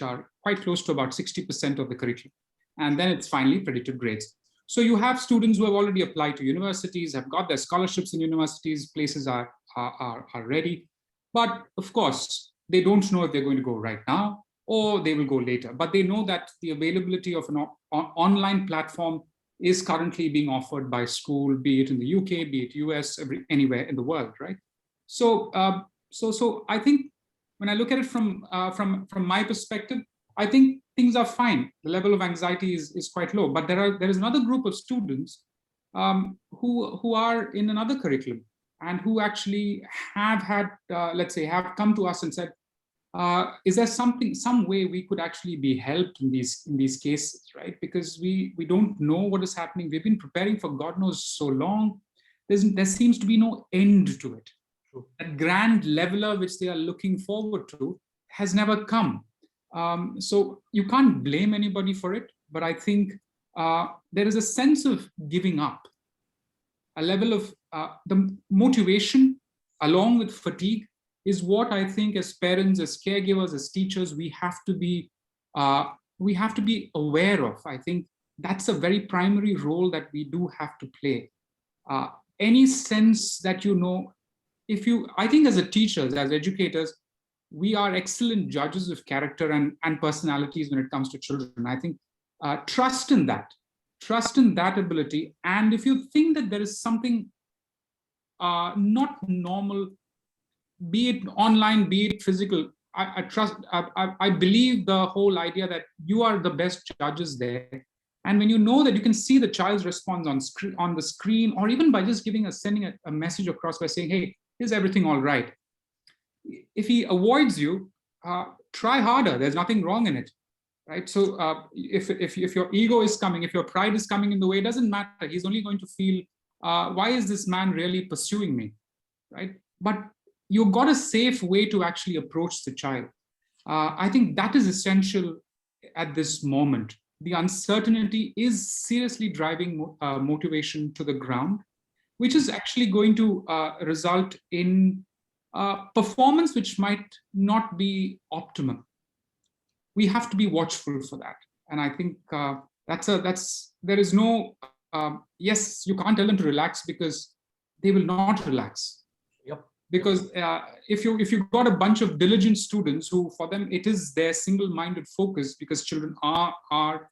are quite close to about 60% of the curriculum, and then it's finally predicted grades. So you have students who have already applied to universities, have got their scholarships in universities, places are ready. But of course, they don't know if they're going to go right now or they will go later. But they know that the availability of an online platform is currently being offered by school, be it in the UK, be it US, anywhere in the world, right? So, so I think when I look at it from my perspective, I think things are fine. The level of anxiety is quite low, but there is another group of students who are in another curriculum and who actually have had, let's say, have come to us and said, is there some way we could actually be helped in these cases, right? Because we don't know what is happening. We've been preparing for God knows so long. There seems to be no end to it. True. That grand leveler which they are looking forward to has never come. So you can't blame anybody for it, but I think there is a sense of giving up, a level of the motivation along with fatigue is what I think as parents, as caregivers, as teachers, we have to be aware of. I think that's a very primary role that we do have to play. Any sense that I think as a teachers, as educators, we are excellent judges of character and personalities when it comes to children. I think trust in that ability. And if you think that there is something not normal, be it online, be it physical, I believe the whole idea that you are the best judges there. And when you know that you can see the child's response on the screen, or even by just sending a message across by saying, hey, is everything all right? If he avoids you, try harder. There's nothing wrong in it, right? So if your ego is coming, if your pride is coming in the way, it doesn't matter. He's only going to feel, why is this man really pursuing me, right? But you've got a safe way to actually approach the child. I think that is essential at this moment. The uncertainty is seriously driving motivation to the ground, which is actually going to result in performance which might not be optimum. We have to be watchful for that. And I think there is no, yes, you can't tell them to relax because they will not relax. Yep. Because if you've got a bunch of diligent students who, for them, it is their single-minded focus, because children are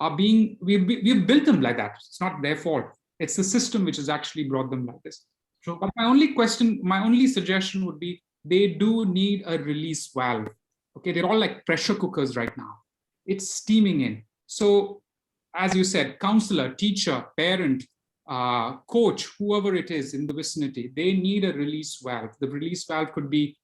are being, we've built them like that. It's not their fault. It's the system which has actually brought them like this. True. But my only suggestion would be, they do need a release valve. Okay, they're all like pressure cookers right now. It's steaming in. So, as you said, counselor, teacher, parent, coach, whoever it is in the vicinity, they need a release valve. The release valve could be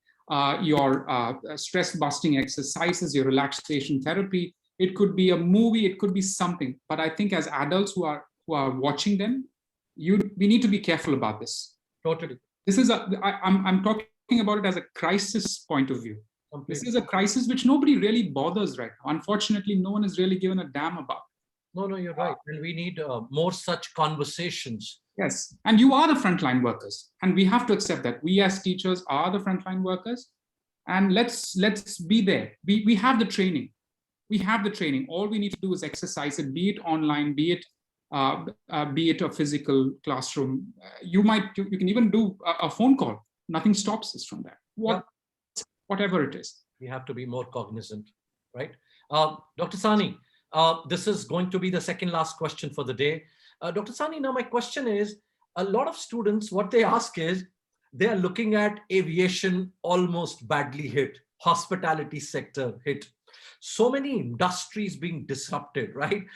your stress busting exercises, your relaxation therapy. It could be a movie, it could be something. But I think as adults who are watching them, we need to be careful about this. Totally. This is I'm talking about it as a crisis point of view. Completely. This is a crisis which nobody really bothers right now. Unfortunately, no one is really given a damn about. No, you're right. And we need more such conversations. Yes, and you are the frontline workers, and we have to accept that. We as teachers are the frontline workers, and let's be there. We have the training. We have the training. All we need to do is exercise it, be it online, be it a physical classroom. You can even do a phone call. Nothing stops us from that. Whatever it is. We have to be more cognizant, right? Dr. Sahani, this is going to be the second last question for the day. Dr. Sahani, now my question is, a lot of students, what they ask is, they are looking at aviation almost badly hit, hospitality sector hit, so many industries being disrupted, right?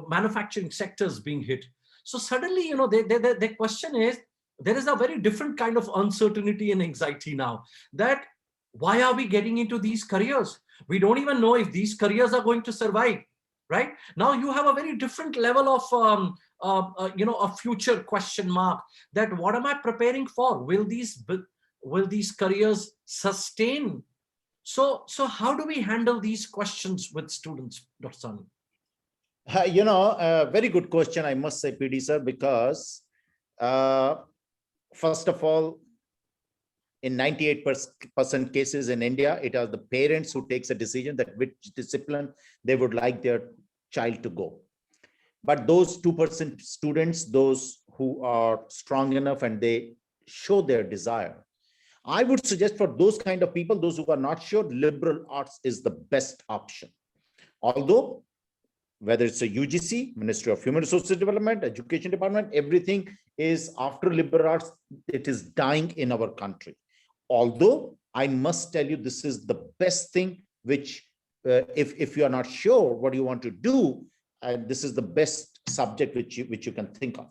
Manufacturing sectors being hit. So suddenly, their question is, there is a very different kind of uncertainty and anxiety now, that why are we getting into these careers? We don't even know if these careers are going to survive, right? Now you have a very different level of, a future question mark, that what am I preparing for? Will these careers sustain? So how do we handle these questions with students, Dr. Sahani? A very good question, I must say, PD sir, because first of all, in 98% cases in India, it are the parents who takes a decision that which discipline they would like their child to go. But those 2% students, those who are strong enough and they show their desire, I would suggest for those kind of people, those who are not sure, liberal arts is the best option. Although, whether it's a UGC, Ministry of Human Resources Development, Education Department, everything is after liberal arts, it is dying in our country. Although I must tell you, this is the best thing, which if you are not sure what you want to do, this is the best subject which you can think of.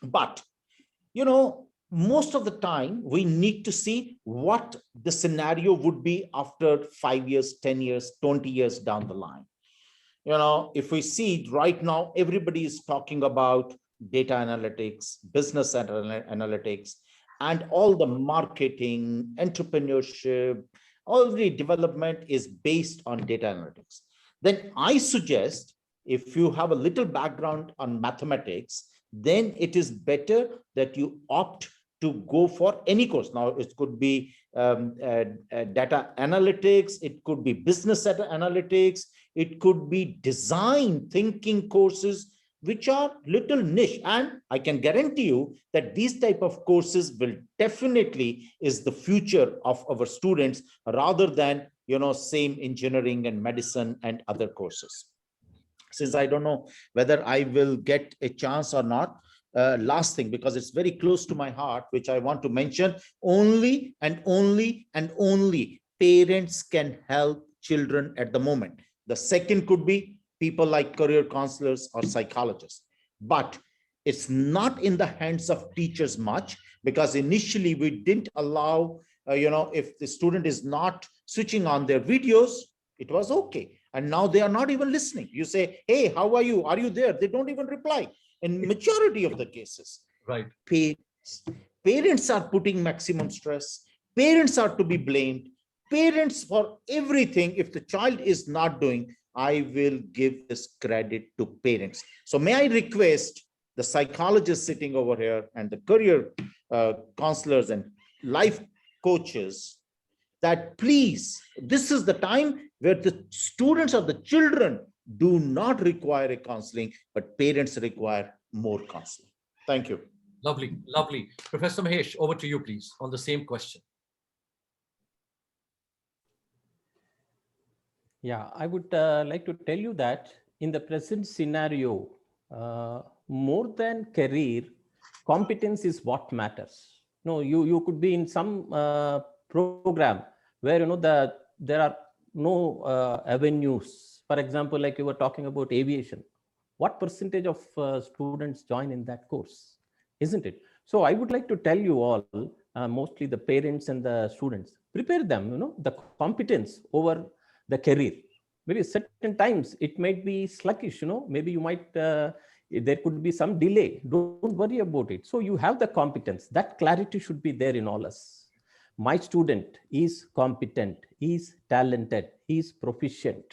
But, most of the time we need to see what the scenario would be after 5 years, 10 years, 20 years down the line. If we see right now, everybody is talking about data analytics, business analytics, and all the marketing, entrepreneurship, all the development is based on data analytics. Then I suggest, if you have a little background on mathematics, then it is better that you opt to go for any course. Now, it could be data analytics, it could be business analytics, it could be design thinking courses, which are little niche. And I can guarantee you that these type of courses will definitely is the future of our students, rather than, same engineering and medicine and other courses. Since I don't know whether I will get a chance or not, last thing, because it's very close to my heart, which I want to mention, only parents can help children at the moment. The second could be people like career counselors or psychologists. But it's not in the hands of teachers much, because initially we didn't allow, if the student is not switching on their videos, it was okay. And now they are not even listening. You say, hey, how are you? Are you there? They don't even reply in majority of the cases. Right. Parents are putting maximum stress. Parents are to be blamed. Parents for everything. If the child is not doing, I will give this credit to parents. So may I request the psychologists sitting over here and the career counselors and life coaches that please, this is the time where the students or the children do not require a counseling, but parents require more counseling. Thank you. Lovely, lovely. Professor Mahesh, over to you, please, on the same question. Yeah, I would like to tell you that in the present scenario, more than career, competence is what matters. No, you could be in some program where there are no avenues. For example, like you were talking about aviation, what percentage of students join in that course, isn't it? So I would like to tell you all, mostly the parents and the students, prepare them, the competence over the career. Maybe certain times it might be sluggish, maybe you might there could be some delay. Don't worry about it. So you have the competence. That clarity should be there in all us. My student is competent, he is talented, he is proficient,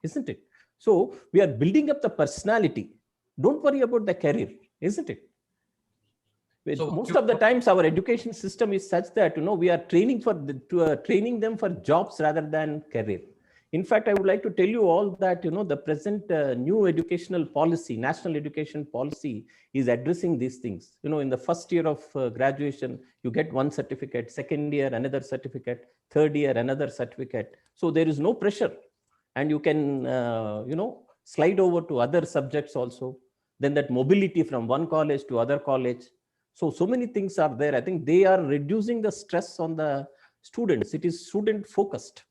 isn't it? So we are building up the personality. Don't worry about the career, isn't it? So most of the times our education system is such that we are training training them for jobs rather than career. In fact, I would like to tell you all that the present new educational policy, national education policy, is addressing these things. In the first year of graduation, you get one certificate, second year another certificate, third year another certificate. So there is no pressure, and you can slide over to other subjects also. Then that mobility from one college to other college. So many things are there. I think they are reducing the stress on the students. It is student focused.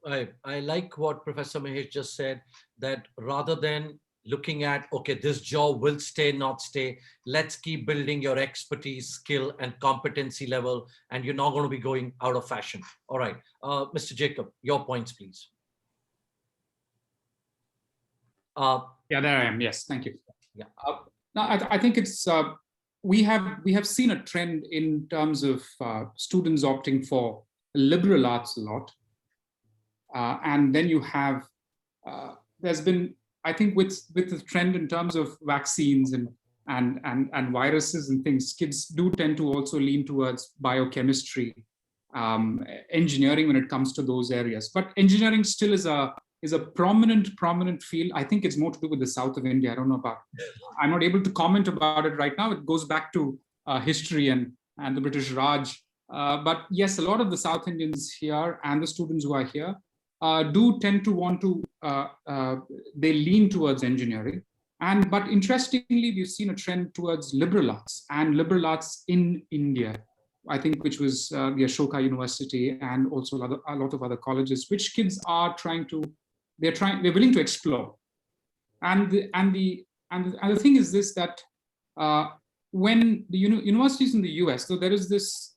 I like what Professor Mahesh just said, that rather than looking at, okay, this job will stay, not stay, let's keep building your expertise, skill, and competency level, and you're not going to be going out of fashion. All right. Mr. Jacob, your points, please. Yeah, there I am. Yes, thank you. Yeah. Now, I think it's we have seen a trend in terms of students opting for liberal arts a lot. And then you have, there's been, I think with the trend in terms of vaccines and viruses and things, kids do tend to also lean towards biochemistry, engineering when it comes to those areas. But engineering still is a prominent field. I think it's more to do with the south of India. I don't know about, I'm not able to comment about it right now. It goes back to history and the British Raj. But yes, a lot of the South Indians here and the students who are here do tend to want to, they lean towards engineering. But interestingly, we've seen a trend towards liberal arts and liberal arts in India, I think, which was the Ashoka University and also a lot of other colleges, which kids are they're willing to explore. And the thing is this, that when the universities in the US, so there is this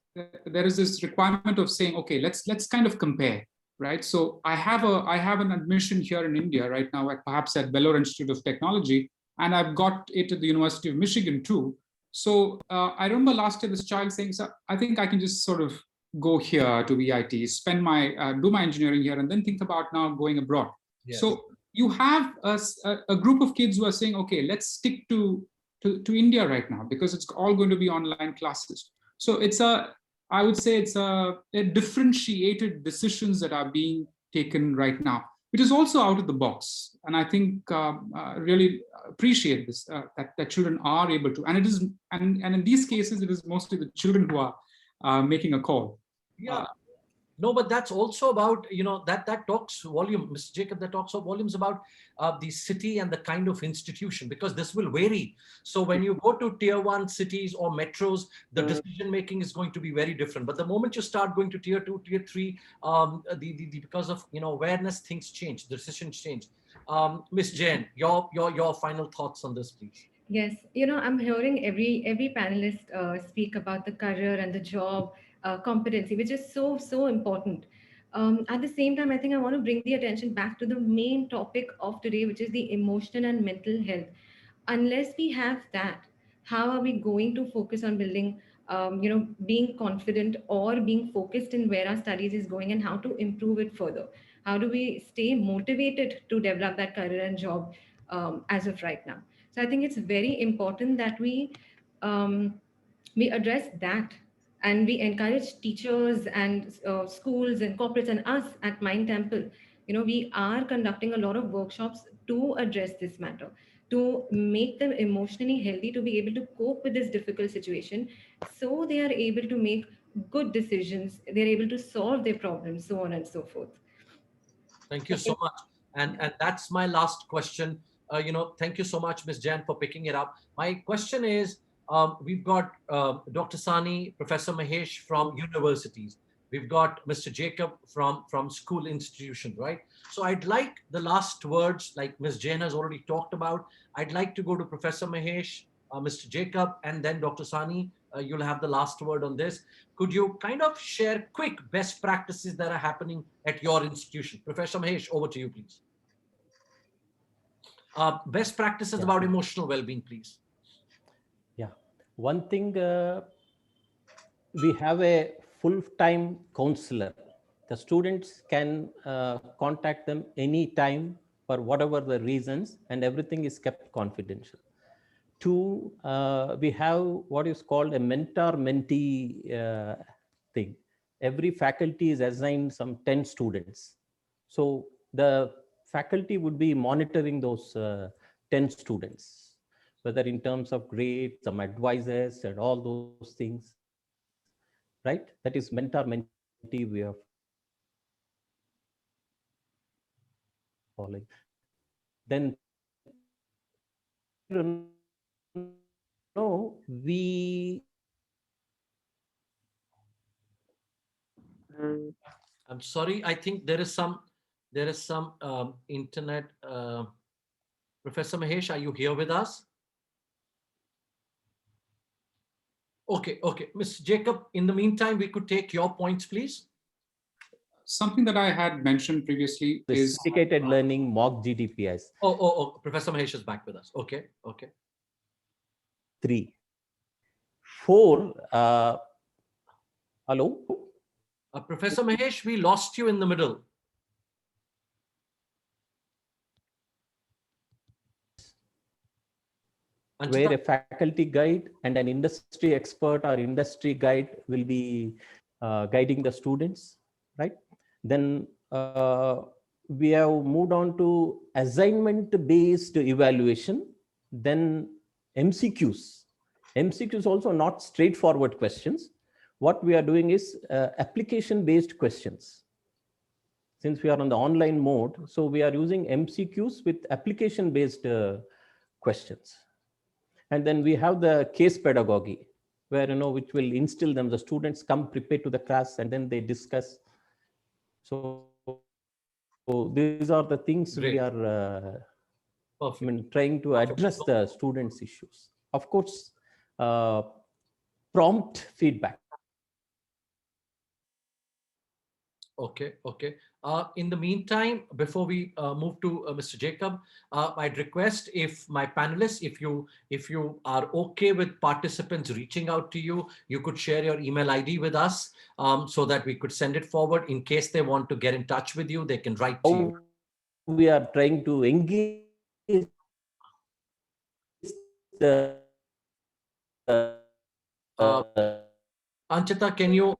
requirement of saying, okay, let's kind of compare. Right, so I have an admission here in India right now, perhaps at Vellore Institute of Technology, and I've got it at the University of Michigan too. So I remember last year this child saying, "So I think I can just sort of go here to VIT, spend do my engineering here, and then think about now going abroad." Yes. So you have a group of kids who are saying, "Okay, let's stick to India right now because it's all going to be online classes." So I would say it's a differentiated decisions that are being taken right now, which is also out of the box. And I think really appreciate this, that children are able to, and it is, and in these cases, it is mostly the children who are making a call. Yeah. No, but that's also about, that talks volume, Mr. Jacob, that talks of volumes about the city and the kind of institution, because this will vary. So when you go to tier 1 cities or metros, the decision-making is going to be very different. But the moment you start going to tier 2, tier 3, because of, awareness, things change, decisions change. Ms. Jain, your final thoughts on this, please. Yes, I'm hearing every panelist speak about the career and the job competency, which is so important. At the same time, I think I want to bring the attention back to the main topic of today, which is the emotional and mental health. Unless we have that, how are we going to focus on building, being confident or being focused in where our studies is going and how to improve it further? How do we stay motivated to develop that career and job as of right now? So I think it's very important that we address that, and we encourage teachers and schools and corporates and us at Mind Temple. We are conducting a lot of workshops to address this matter, to make them emotionally healthy, to be able to cope with this difficult situation, so they are able to make good decisions, they're able to solve their problems, so on and so forth. Thank you so much. And that's my last question. thank you so much, Ms. Jain, for picking it up. My question is, we've got Dr. Sahani, Professor Mahesh from universities. We've got Mr. Jacob from school institution, right? So I'd like the last words, like Ms. Jain has already talked about. I'd like to go to Professor Mahesh, Mr. Jacob, and then Dr. Sahani. You'll have the last word on this. Could you kind of share quick best practices that are happening at your institution? Professor Mahesh, over to you, please. Best practices about emotional well-being, please. Yeah. One thing, we have a full-time counselor. The students can contact them anytime for whatever the reasons, and everything is kept confidential. Two, we have what is called a mentor-mentee thing. Every faculty is assigned some 10 students. So the faculty would be monitoring those 10 students, whether in terms of grades, some advisors, and all those things, right? That is mentor-mentee way of following. Then, we I'm sorry. I think there is some internet. Professor Mahesh, are you here with us? Okay. Mr. Jacob, in the meantime, we could take your points, please. Something that I had mentioned previously is syndicated learning, mock GDPIs. Oh, Professor Mahesh is back with us. Okay. 3. 4, hello? Professor Mahesh, we lost you in the middle. Where a faculty guide and an industry expert or industry guide will be guiding the students, right? Then we have moved on to assignment-based evaluation, then MCQs. MCQs also not straightforward questions. What we are doing is application-based questions. Since we are on the online mode, so we are using MCQs with application-based questions. And then we have the case pedagogy, where, which will instill them. The students come prepared to the class and then they discuss. So these are the things we are trying to address the students' issues. Of course, prompt feedback. Okay. In the meantime, before we move to Mr. Jacob, I'd request if my panelists, if you are okay with participants reaching out to you, you could share your email ID with us so that we could send it forward. In case they want to get in touch with you, they can write to you. We are trying to engage the Anchita, can you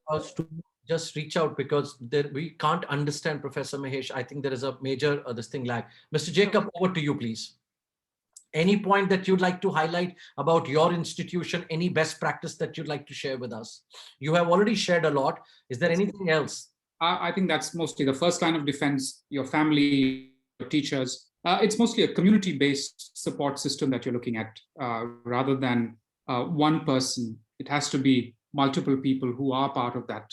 just reach out, because we can't understand Professor Mahesh. I think there is a major this thing lag. Mr. Jacob, over to you, please. Any point that you'd like to highlight about your institution, any best practice that you'd like to share with us? You have already shared a lot. Is there anything else? I think that's mostly the first line of defense, your family, your teachers. It's mostly a community-based support system that you're looking at, rather than one person. It has to be multiple people who are part of that.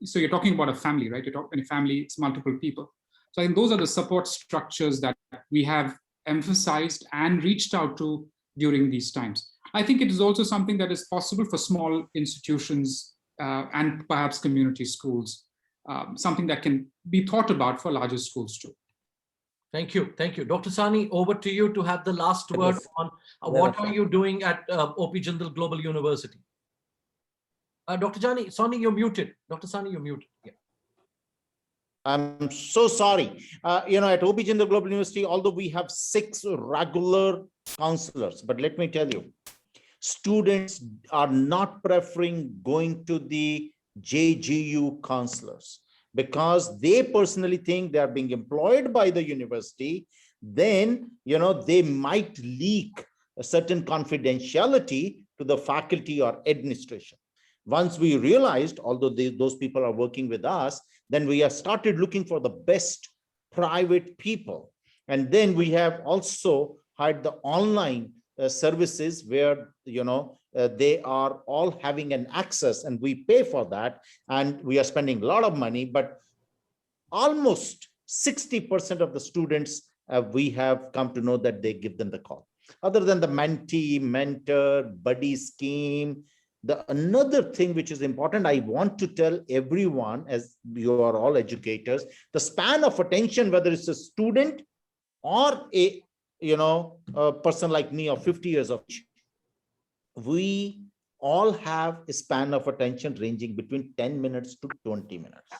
So you're talking about a family, right? You're talking a family, it's multiple people. So I think those are the support structures that we have emphasized and reached out to during these times. I think it is also something that is possible for small institutions and perhaps community schools, something that can be thought about for larger schools too. Thank you. Dr. Sahani, over to you to have the last word on what are you doing at OP Jindal Global University? Dr. Sahani, you're muted. Dr. Sahani, you're muted. Yeah. I'm so sorry. At OP Jindal Global University, although we have 6 regular counselors, but let me tell you, students are not preferring going to the JGU counselors because they personally think they are being employed by the university. Then, they might leak a certain confidentiality to the faculty or administration. Once we realized, although those people are working with us, then we have started looking for the best private people. And then we have also had the online services where, they are all having an access, and we pay for that, and we are spending a lot of money, but almost 60% of the students, we have come to know that they give them the call. Other than the mentee, mentor, buddy scheme, the another thing which is important, I want to tell everyone, as you are all educators, the span of attention, whether it's a student or a person like me of 50 years of age, we all have a span of attention ranging between 10 minutes to 20 minutes.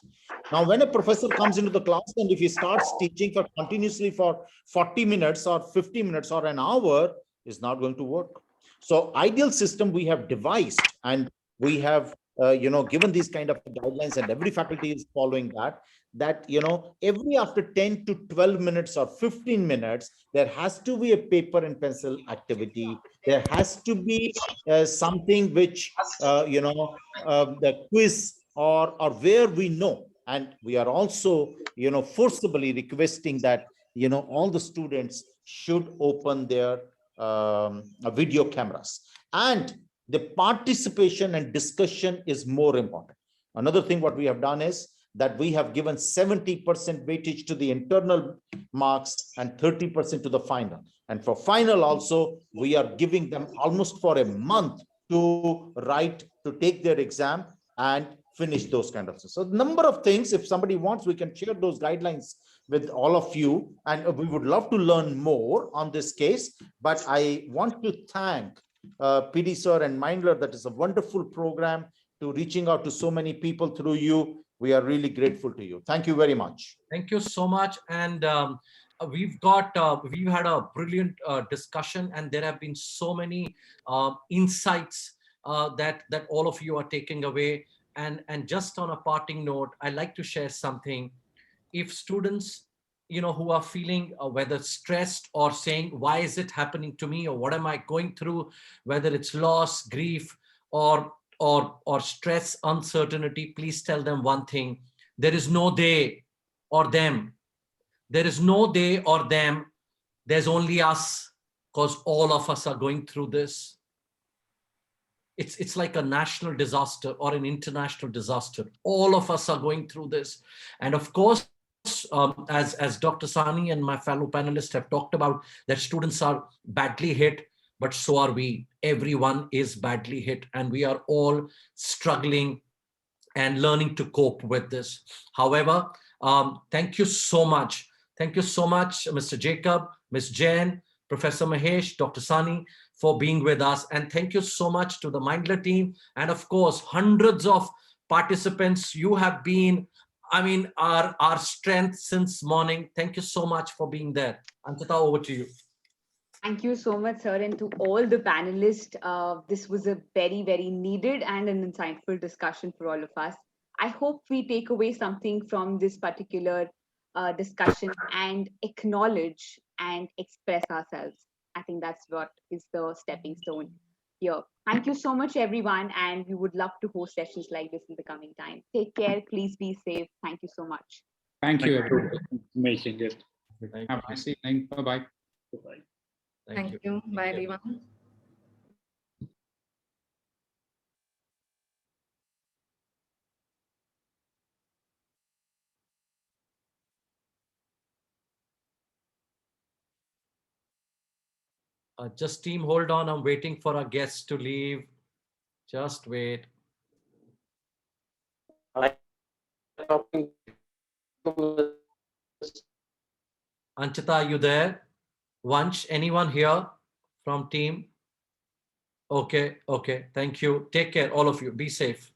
Now, when a professor comes into the class and if he starts teaching for continuously for 40 minutes or 50 minutes or an hour, is not going to work. So ideal system we have devised, and we have given these kind of guidelines, and every faculty is following that every after 10 to 12 minutes or 15 minutes, there has to be a paper and pencil activity. There has to be something which the quiz, or where we know, and we are also forcibly requesting that all the students should open their video cameras, and the participation and discussion is more important. Another thing what we have done is that we have given 70% weightage to the internal marks and 30% to the final. And for final also, we are giving them almost for a month to write, to take their exam and finish those kind of things. So number of things, if somebody wants, we can share those guidelines with all of you, and we would love to learn more on this case. But I want to thank PD sir and Mindler. That is a wonderful program to reaching out to so many people through you. We are really grateful to you. Thank you very much. Thank you so much. And we've had a brilliant discussion, and there have been so many insights that all of you are taking away. And just on a parting note, I'd like to share something. If students, who are feeling whether stressed or saying, why is it happening to me, or what am I going through, whether it's loss, grief, or stress, uncertainty, please tell them one thing: there is no they or them. There is no they or them. There's only us, because all of us are going through this. It's like a national disaster or an international disaster. All of us are going through this. And of course, as Dr. Sahani and my fellow panelists have talked about, that students are badly hit, but so are we. Everyone is badly hit, and we are all struggling and learning to cope with this. However, thank you so much. Thank you so much, Mr. Jacob, Ms. Jain, Professor Mahesh, Dr. Sahani, for being with us. And thank you so much to the Mindler team. And of course, hundreds of participants. You have been, our strength since morning. Thank you so much for being there. Anchita, over to you. Thank you so much, sir, and to all the panelists. This was a very, very needed and an insightful discussion for all of us. I hope we take away something from this particular discussion and acknowledge and express ourselves. I think that's what is the stepping stone here. Thank you so much, everyone, and we would love to host sessions like this in the coming time. Take care. Please be safe. Thank you so much. Thank you, everyone, for making it. Thank Have a nice evening. Bye-bye. you. Thank you. Bye, everyone. Just team, hold on. I'm waiting for our guests to leave. Just wait. Anchita, are you there? Vansh, anyone here from team? Okay. Thank you. Take care, all of you. Be safe.